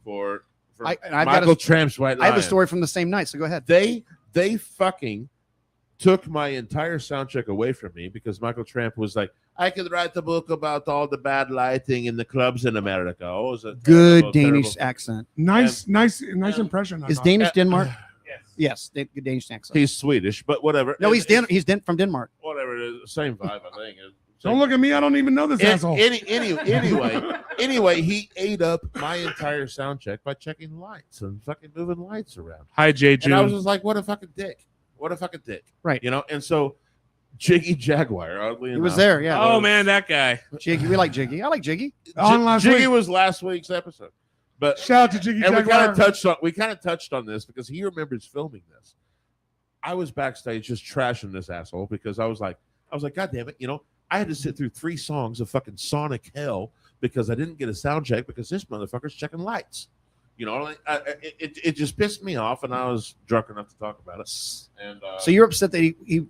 for And I've got Michael a, Tramp's White I have Lion. a story from the same night. So go ahead. They fucking took my entire sound check away from me because Michael Tramp was like, I could write the book about all the bad lighting in the clubs in America. Oh, it was a Good terrible, Danish terrible- accent. Nice And- impression. I Is thought. Danish Denmark? Yes. Yes, good Danish accent. He's Swedish, but whatever. No, he's It- from Denmark. Whatever it is, same vibe, I think. Don't look at me. I don't even know this asshole. Anyway, he ate up my entire sound check by checking lights and fucking moving lights around. Hi, Jay And I was June. just like, what a fucking dick. What a fucking dick. Right. You know, and so Jiggy Jaguar, oddly He was enough. there. Yeah. Oh man, that guy. Jiggy. We like Jiggy. I like Jiggy. On last Jiggy week. was last week's episode. But Shout out to Jiggy and we Jaguar. kind of touched on this because he remembers filming this. I was backstage just trashing this asshole because I was like, God damn it, you know, I had to sit through 3 songs of fucking Sonic Hell because I didn't get a sound check because this motherfucker's checking lights. You know, like, it just pissed me off, and I was drunk enough to talk about it. And So you're upset that he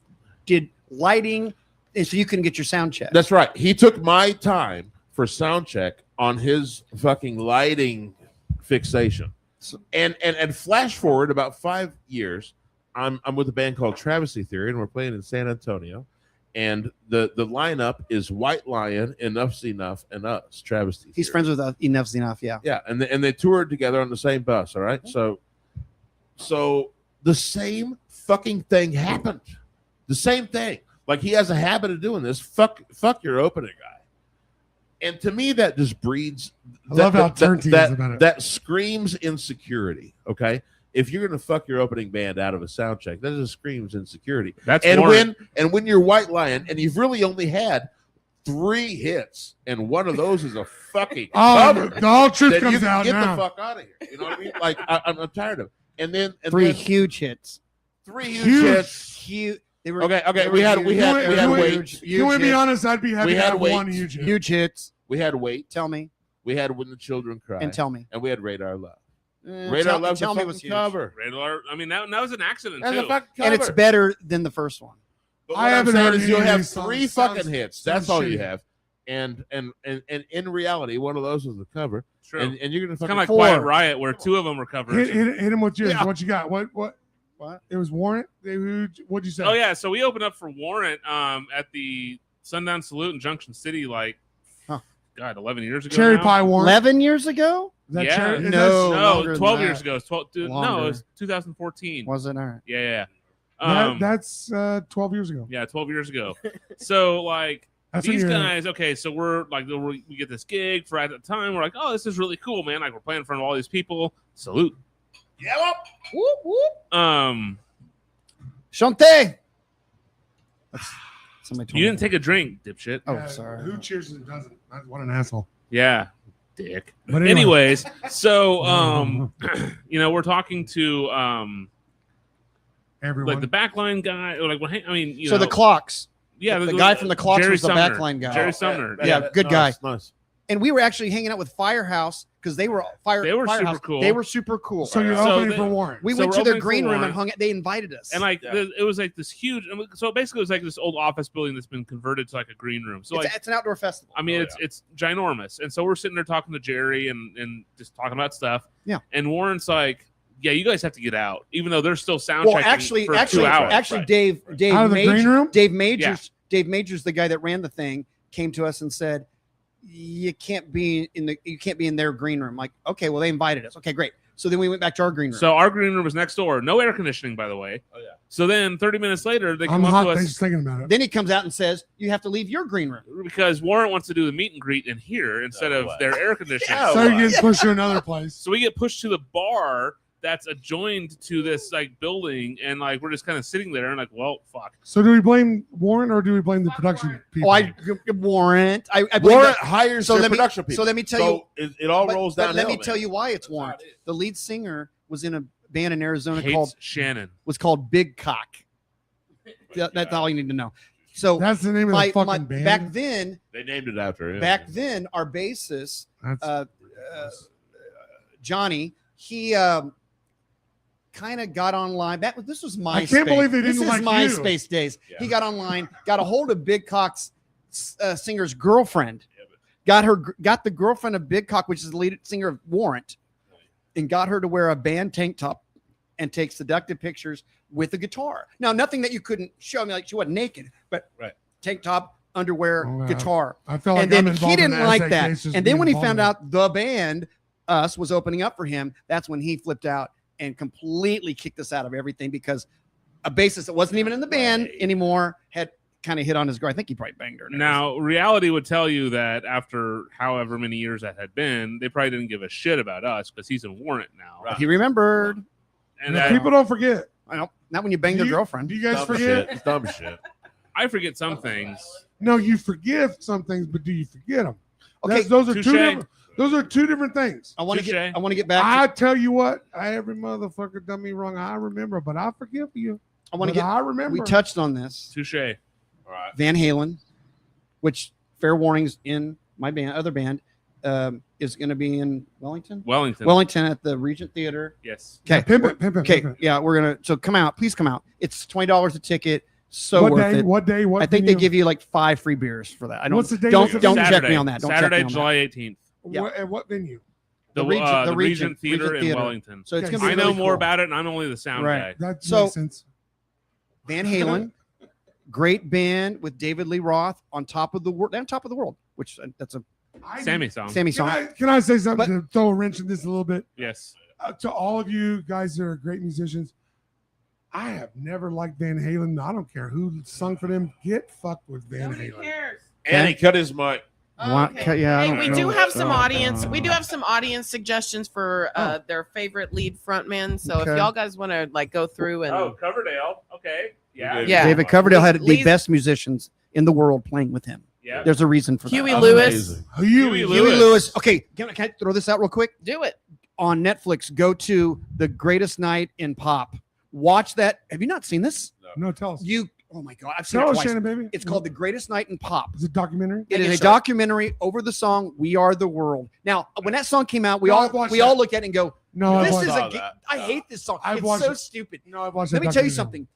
did lighting, and so you couldn't get your sound check. that's right. He took my time for sound check on his fucking lighting fixation. And flash forward about 5 years, I'm with a band called Travesty Theory, and we're playing in San Antonio. And the lineup is White Lion, Enough's Enough, and us, Travesty. He's friends with Enough's Enough. Yeah. Yeah, and they toured together on the same bus. All right, so the same fucking thing happened. The same thing. Like he has a habit of doing this. Fuck your opening guy. And to me, that just breeds. I love how turned he is about it. That screams insecurity. Okay, if you're gonna fuck your opening band out of a sound check, that just screams insecurity. That's And Warrant. when you're White Lion and you've really only had 3 hits and one of those is a fucking cover, the whole truth then you comes can out get now. the fuck out of here. You know what I mean? Like I'm tired of it. And then 3 huge hits. 3 huge Huge. hits. Huge. They were Okay, they we were had huge. we had You weight. huge, You want to be hits. honest? I'd be happy We to had have weight. one huge hit. Huge hits. We had Wait. Tell me We had When the Children Cry. and tell me. And we had Radar Love. Eh, Radar Love's tell a me fucking what's huge. cover. Radar. I mean, that was an accident That's a too. fucking cover. And it's better than the first one. But I what I'm haven't saying heard is any you'll of have these songs. 3 Sounds- fucking hits. sounds That's all you shitty. have. And in reality, one of those was the cover. True. And you're gonna It's fucking kind of like 4. Quiet Riot, where 2 of them were covers. Hit him with yours. Yeah. What you got? What? It was Warrant. What'd you say? Oh yeah, so we opened up for Warrant at the Sundown Salute in Junction City, like, Huh. God, 11 years ago. Cherry now? Pie Warrant. 11 years ago? Is that Yeah. cherry? is No. that- longer No, than 12 that. years ago. It's 12. No, Longer. it was 2014. Was it? All right. Yeah. that's 12 years ago. Yeah, 12 years ago. So like That's when these you're- guys, okay, so we're like we get this gig for at the time. We're like, oh, this is really cool, man. Like we're playing in front of all these people. Salute. Yeah. Whoop, whoop. Chante. Somebody told You me. didn't take a drink, dipshit. Oh, Yeah, sorry. Who cheers and doesn't? What an asshole. Yeah, dick. But Anyways, so we're talking to everyone. like the backline guy, or like, well, I mean, So the clocks. yeah, the guy from the clocks Jerry was the Sumner. backline guy. Jerry Sumner. Yeah, good guy. Nice. And we were actually hanging out with Firehouse because they were They were Firehouse. super cool. They were super cool. so you're So opening they- for Warrant. We So went we're to their opening for green room and Warren. hung out. They invited us. And like Yeah. it was like this huge. So basically, it was like this old office building that's been converted to like a green room. So like, it's an outdoor festival. I mean, it's ginormous. And so we're sitting there talking to Jerry and just talking about stuff. Yeah. And Warren's like, "Yeah, you guys have to get out, even though they're still sound Well, checking for 2 hours." actually, Right. Dave Out of the green room? Dave Majors, the guy that ran the thing, came to us and said, you can't be in their green room. Like, okay, well, they invited us. Okay, great. So then we went back to our green room. So our green room was next door. No air conditioning, by the way. Oh, yeah. So then 30 minutes later, they I'm come up hot. to Thanks us for thinking about it. then he comes out and says, you have to leave your green room. because Warren wants to do the meet and greet in here instead No of way. their air conditioning. Yeah. So you're getting pushed to another place. So we get pushed to the bar that's adjoined to this like building, and like we're just kind of sitting there and like, well, fuck. So do we blame Warren or do we blame the production people? Oh, Warrant. I believe Warrant that- hires So their let me- production people. so let me tell you- it all but- rolls but down. let me tell you why it's Warrant. The lead singer was in a band in Arizona Hates Shannon. called Big Cock. That's all you need to know. So That's the name of the fucking band. back then, They named it after him. our bassist, That's, Johnny, he kind of got online. This was MySpace. I can't believe they This didn't is like you. MySpace days. Yeah. He got online, got a hold of Big Cock's singer's girlfriend, got the girlfriend of Big Cock, which is the lead singer of Warrant, and got her to wear a band tank top and take seductive pictures with a guitar. Now, nothing that you couldn't show me, like she wasn't naked, but Right. tank top, underwear, Oh, wow. guitar. I felt like And then I'm he involved in didn't the like essay that. case just And then being when he involved found in it. out the band, Us, was opening up for him, that's when he flipped out and completely kicked us out of everything because a bassist that wasn't even in the band Right. anymore had kind of hit on his girl. I think he probably banged her. Now, reality would tell you that after however many years that had been, they probably didn't give a shit about us because he's in Warrant now. Right. He remembered. And Yeah, that, people don't forget. I don't. Not when you bang their Do girlfriend. you guys Dumb forget? shit. It's dumb shit. I forget some things. No, you forgive some things, but do you forget them? Okay, Those are two touche. different. Those are two different things. I want to Touche. get. I want to get back. I tell you what, every motherfucker done me wrong. I remember, but I forgive you. I want to But get. I remember. We touched on this. Touche. All right. Van Halen, which fair warnings in my band, other band, is going to be in Wellington. Wellington. Wellington at the Regent Theater. yes. Yeah, Okay. pimp it, pimp it, Okay. pimp it. Yeah, we're gonna. So come out. Please come out. It's $20 a ticket. So What worth day? it. What day? What? I think they venue? give you like 5 free beers for that. I don't. What's the date Don't of don't the check Saturday. me on that. Don't Saturday, check me on July 18th. Yeah. At what venue? The, The Regent- the the Regent Theater Regent in Theater. Wellington. that. So it's Okay, gonna be I know really more cool. about it, and I'm only the sound Right. guy. That So- makes sense. Van Halen, great band with David Lee Roth on top of the world. On top of the world, which that's a Sammy song. Sammy Can song. can I say something to throw a wrench in this a little bit? Yes. To all of you guys that are great musicians, I have never liked Van Halen. I don't care who sung for them. Get fucked with Van Halen. cares? And he cut his mic. Yeah, I Hey, don't we know. do have some Oh, audience. We do have some audience suggestions for their favorite lead frontmen. So if Okay. y'all guys want to like go through and Oh, Coverdale. Okay. Yeah. Yeah. Yeah. David Coverdale had the Lee's- best musicians in the world playing with him. Yeah. There's a reason for Huey that. Lewis, Amazing. Huey Huey Lewis. Lewis. Okay, can I throw this out real quick? do it. On Netflix, go to The Greatest Night in Pop. Watch that. Have you not seen this? No, tell us. Oh my God, I've seen Tell it us, twice. Shannon, baby. It's called The Greatest Night in Pop. Is it a documentary? It Make is it a short. documentary over the song "We Are the World." Now, when that song came out, we No, I've watched all that. looked at it and go, No, I've "This watched is saw a." that. I hate this song. I've It's watched so it. stupid. No, I've watched Let that me tell you documentary. something.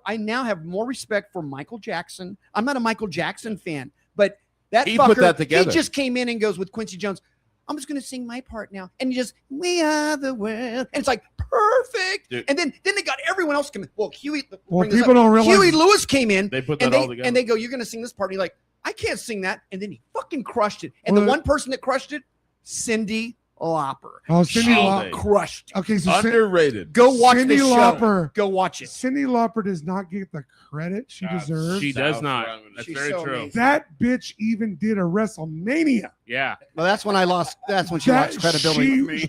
I now have more respect for Michael Jackson. I'm not a Michael Jackson fan, but that He fucker, put that together. he just came in and goes with Quincy Jones. I'm just going to sing my part now, and you just "We Are the World," and it's like perfect. Dude. And then they got everyone else coming. Well, Huey. Well, bring this people up. don't realize. Huey Lewis came in, They put and that all together. they go, "You're going to sing this part." And you're like, "I can't sing that," and then he fucking crushed it. And Well, the one person that crushed it, Cyndi Lauper. Oh, Cyndi She Lauper. crushed. it. Okay, so Underrated. Go watch Cyndi this show. Lauper. Go watch it. Cyndi Lauper does not get the credit she deserves. She does South not. Round. That's She's very so true. amazing. That bitch even did a WrestleMania. Yeah. Well, that's when I lost. That's when she That lost credibility with me.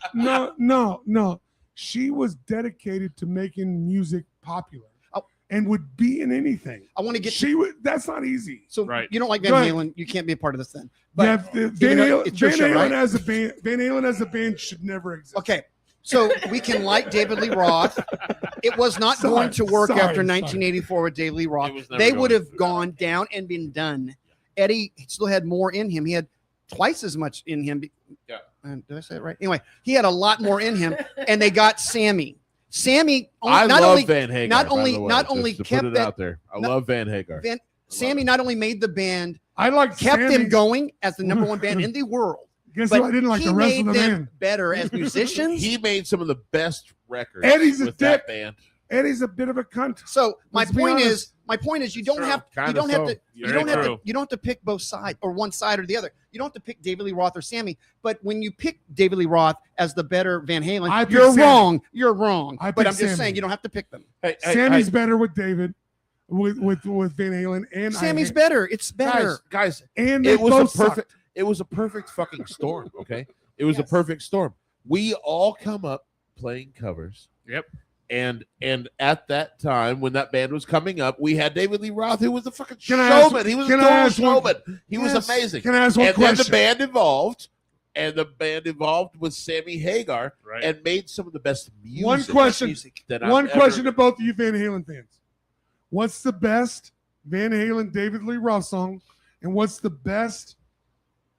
No. She was dedicated to making music popular Oh. and would be in anything. I want to get. She would. That's not easy. So Right. you don't like Van Go ahead. Halen, you can't be a part of this then. Yeah, But Van though Halen, it's your Van show, Halen right? as a band. Van Halen as a band should never exist. okay, so we can like David Lee Roth. It was not Sorry, going to work sorry, after sorry. 1984 with David Lee Roth. It was never They going would to. have gone down and been done. Eddie still had more in him. He had twice as much in him. Yeah. Did I say it right? Anyway, he had a lot more in him, and they got Sammy. Sammy I not love only Van Hagar. not by only- the way, not just only to kept put it that- out there. I no- love Van Hagar. Sammy not only made the band, I like kept Sammy. them going as the number one band in the world. Guess But who I didn't like he the rest made of the them band. better as musicians. He made some of the best records Eddie's a with that dick. band. Eddie's a bit of a cunt. So my Let's be point honest. is you don't True. have you Kinda don't have so. to you Very don't have true. to you don't have to pick both sides or one side or the other. You don't have to pick David Lee Roth or Sammy. But when you pick David Lee Roth as the better Van Halen, I pick you're Sammy. wrong. You're wrong. I But pick I'm just Sammy. saying you don't have to pick them. Hey, Sammy's better with David, with Van Halen, and Sammy's better. It's better. guys. and they It was both a perfect. sucked. It was a perfect fucking storm. Okay, it was a Yes. perfect storm. We all come up playing covers. Yep. And at that time when that band was coming up, we had David Lee Roth, who was a fucking Can I ask- showman. He was a can I total ask one- showman. He was Yes. amazing. Can I ask one And then the question? band evolved, and the band evolved with Sammy Hagar Right. and made some of the best music. One question. Music. That I've One ever- question to both of you Van Halen fans. What's the best Van Halen David Lee Roth song? And what's the best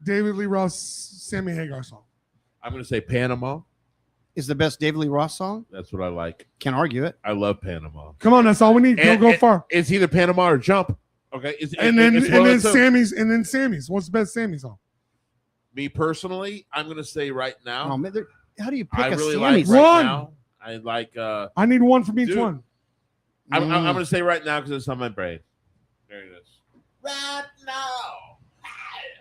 David Lee Roth Sammy Hagar song? I'm going to say Panama. Is the best David Lee Roth song? That's what I like. Can't argue it. I love Panama. Come on, that's all we need. Don't And- go and- far. It's either Panama or Jump. Okay, And then it's one of the two. Sammy's. What's the best Sammy song? Me personally, I'm going to say right now. Oh, man, how do you pick I a really Sammy like song? right One. now. I like. I need one from each Dude. one. I'm Mm. going to say right now because it's on my brain. There it is. Right now.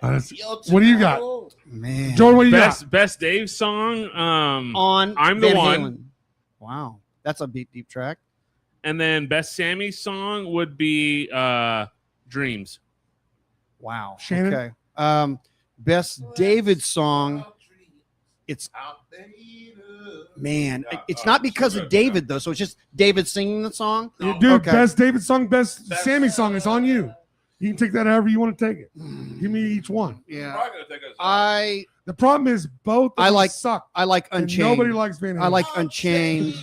What do you got? Man. Jordan, what do you got? Best Dave song. On I'm the Van One. Halen. Wow. That's a deep track. And then best Sammy song would be Dreams. Wow. Shannon? Okay. Best David song. It's man. It's not because of David though. So it's just David singing the song. Dude, Okay. best David song, best Sammy song. It's on you. You can take that however you want to take it. Give me each one. Yeah. I The problem is both of I them like suck. like And Unchained. nobody likes Van Halen. I like Unchained.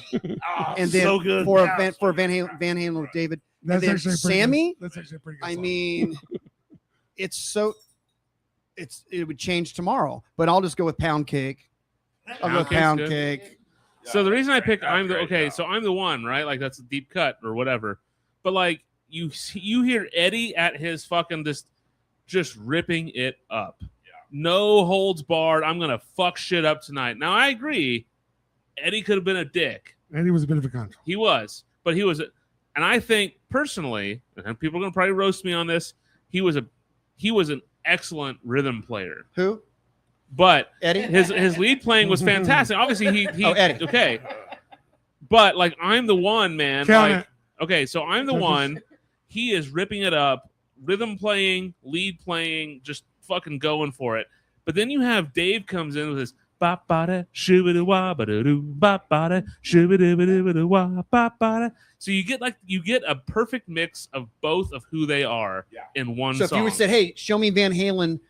And then so good. for Van Halen with David. That's then actually a pretty Sammy? Good, that's actually a pretty good I song. mean, it would change tomorrow, but I'll just go with Pound Cake. I'll go with Cake's Pound good. Cake. So the reason I picked I'm the Great okay, job. so I'm the one, right? Like that's a deep cut or whatever. But like you hear Eddie at his fucking just ripping it up. No holds barred. I'm gonna fuck shit up tonight. Now I agree, Eddie could have been a dick. And he was a bit of a cunt. He was, but he was And I think personally, and people are going to probably roast me on this, he was an excellent rhythm player. Who? But Eddie? his lead playing was fantastic. Obviously, he Oh, Eddie. okay. But like I'm the one, man. Count like, it. okay, so I'm the one. He is ripping it up, rhythm playing, lead playing, just fucking going for it. But then you have Dave comes in with his ba ba da shoo wah ba da doo ba ba da shoo wah ba ba da. So you get a perfect mix of both of who they are in one So if song. you were said, "Hey, show me Van Halen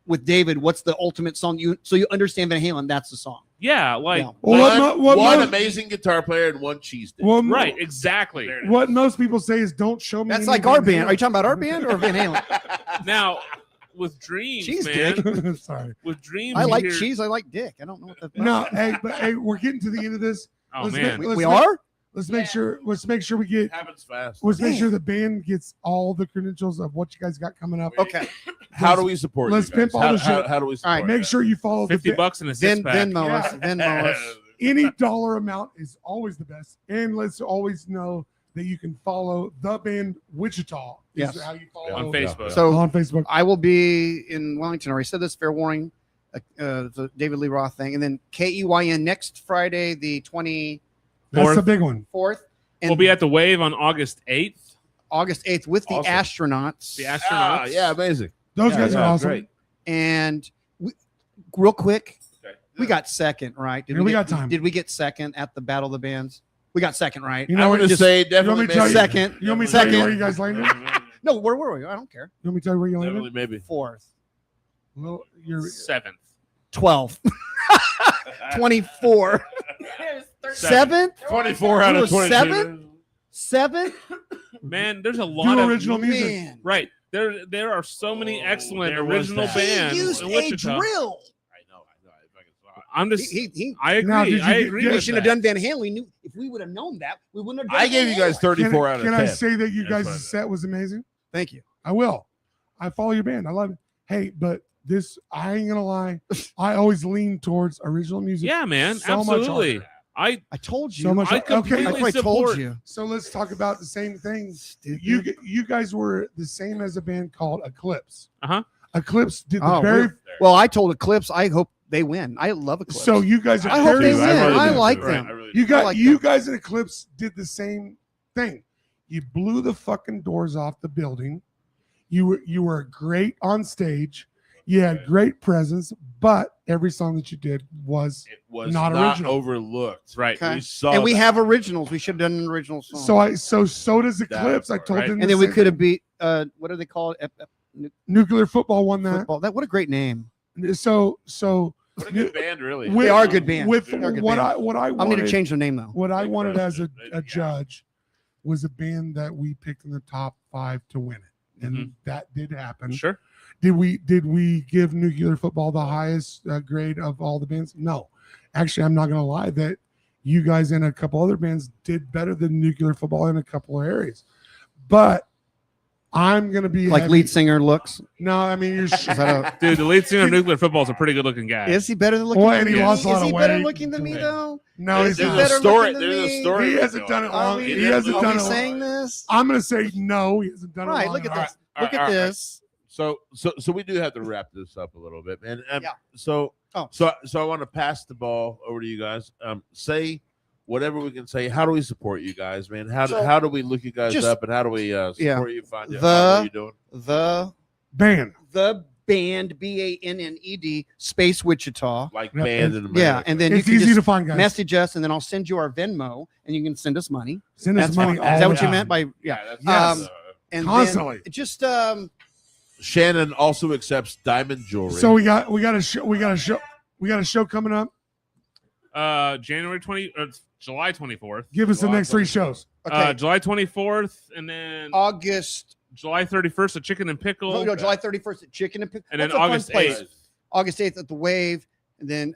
with David, what's the ultimate song?" You understand Van Halen, that's the song. yeah, like Yeah. Well, one most- amazing guitar player and one cheese dick. well, right, exactly. What most people say is, "Don't show me." That's any like Van our band. Halen. Are you talking about our band or Van Halen? Now with Dreams, Cheese man, dick. Sorry. with Dreams, I you like hear- cheese. I like dick. I don't know what the No, hey, we're getting to the end of this. Oh Let's man, make- we are. Let's make sure we get. It happens fast. Let's make sure the band gets all the credentials of what you guys got coming up. Okay. How do we support let's you guys? pimp all the shit. How do we support All right, Make sure you follow the $50 in a six pack. Venmo us. Venmo us. any dollar amount is always the best. And let's always know that you can follow the band Wichita. Is Yes. how you follow on Facebook. So on Facebook. I will be in Wellington. I already said this. Fair warning. The David Lee Roth thing, and then KEYN next Friday, the 24th, That's the big one. and We'll be at the Wave on August 8th. August 8th with the Awesome. astronauts. The astronauts. Yeah, amazing. Those Yeah, guys are yeah, awesome. great. And real quick, Okay. we got second, right? Yeah, we got time. Did we get second at the Battle of the Bands? We got second, right? You I'm know going what? to Just, say you definitely want me to tell maybe. you- Second. you want me to tell you Second. where you guys landed? No, where were we? I don't care. You want me to tell you where you landed? Definitely maybe. Fourth, Well, you're 7th. 12th, 24, seventh, 24 out Who of was 22. seven? seventh. Man, there's a lot do of original music. Man, right. There are so many excellent there was original that. bands he used in a Wichita. drill. I know. I fucking saw it. I'm just He I agree. Now, did you I get- agree yeah, we with should have that. done Van Halen. We knew if we would have known that, we wouldn't have done I gave you Van guys Halen. 34 out of Can 10. I say that you That's guys' fine. set was amazing? Thank you. I will. I follow your band. I love it. Hey, but this, I ain't gonna lie. I always lean towards original music. Yeah, man. So much absolutely. art. I I told you. So much. I Okay, completely I probably support. told you. so let's talk about the same thing. Stupid. You guys were the same as a band called Eclipse. Uh-huh. Eclipse did the Oh, very. Well, I told Eclipse. I hope they win. I love Eclipse. So you guys are I hope very they win. similar. I do. like Right, them. I really You do. got like you them. guys in Eclipse did the same thing. You blew the fucking doors off the building. You were great on stage. You had great presence, but every song that you did was It was Not not, original. overlooked. Right. Okay. We saw and we that. have originals. We should have done an original song. so does Eclipse. I told right. them, and then we could have beat. What do they call it? Nuclear Football won that. Football. What a great name. So What a good band, really. with- They are a good band. With They're a good what band. I what I I'm going wanted, to change their name though. what I They wanted crushed as it. a judge was a band that we picked in the top 5 to win it, and Mhm. that did happen. Sure. Did we give Nuclear Football the highest grade of all the bands? No. Actually, I'm not going to lie that you guys and a couple other bands did better than Nuclear Football in a couple of areas. But I'm going to be Like heavy- lead singer looks. No, I mean, you're Is that a, Dude, the lead singer of Nuclear Football is a pretty good looking guy. is he better than looking? Well, than and he me? lost a lot Is of he better weight. looking than me though? no, he's Is he not. better story. looking than There's me? a story. He with hasn't it. done it Are long. we, He hasn't are done we it long. saying this? I'm going to say no. He hasn't done it Right. long Look at enough. this. Look at this. So we do have to wrap this up a little bit, man. Yeah. So Oh. so I want to pass the ball over to you guys. Say whatever we can say. How do we support you guys, man? How do we look you guys Just- up, and how do we support Yeah. you? Find you. The- How are you doing? The Band. band BANNED Space Wichita. Like Yeah, band in America. Yeah, and then It's you can easy just to find, guys. message us, and then I'll send you our Venmo, and you can send us money. Send us That's money fine. all Is that the what you time. meant by yeah? yeah. That's, Yes. And Constantly. then just Shannon also accepts diamond jewelry. So we got a show coming up. July 24th. Give us the July next 3 shows. okay. July 24th, and then August. July 31st, a chicken and pickle. No, July 31st at Chicken and Pickle. And then That's a fun August place. 8th. August 8th at the Wave, and then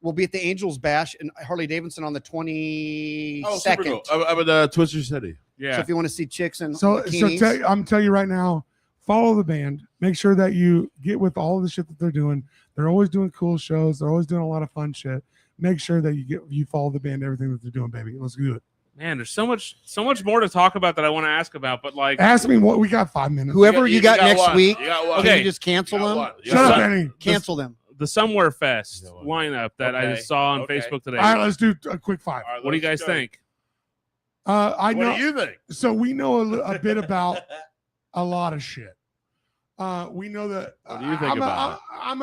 we'll be at the Angels Bash in Harley Davidson on the 22nd. oh, super cool. I'm at Twister City. Yeah. So if you want to see chicks and So bikinis, I'm telling you right now, follow the band. Make sure that you get with all of the shit that they're doing. They're always doing cool shows. They're always doing a lot of fun shit. Make sure that you follow the band, everything that they're doing, baby. Let's do it. Man, there's so much more to talk about that I want to ask about, but like, Ask me what we got 5 minutes. Whoever you got next one. week, You got one. Okay. can you just cancel You got them? one. You Shut got up, one. Benny. Cancel them. the Somewhere Fest No. lineup that I Okay. just saw on Okay. Facebook today. All right, let's do a quick 5. All right, What do you guys let's go. think? I know. What do you think? So we know a bit about a lot of shit. We know that. What do you think about it? I'm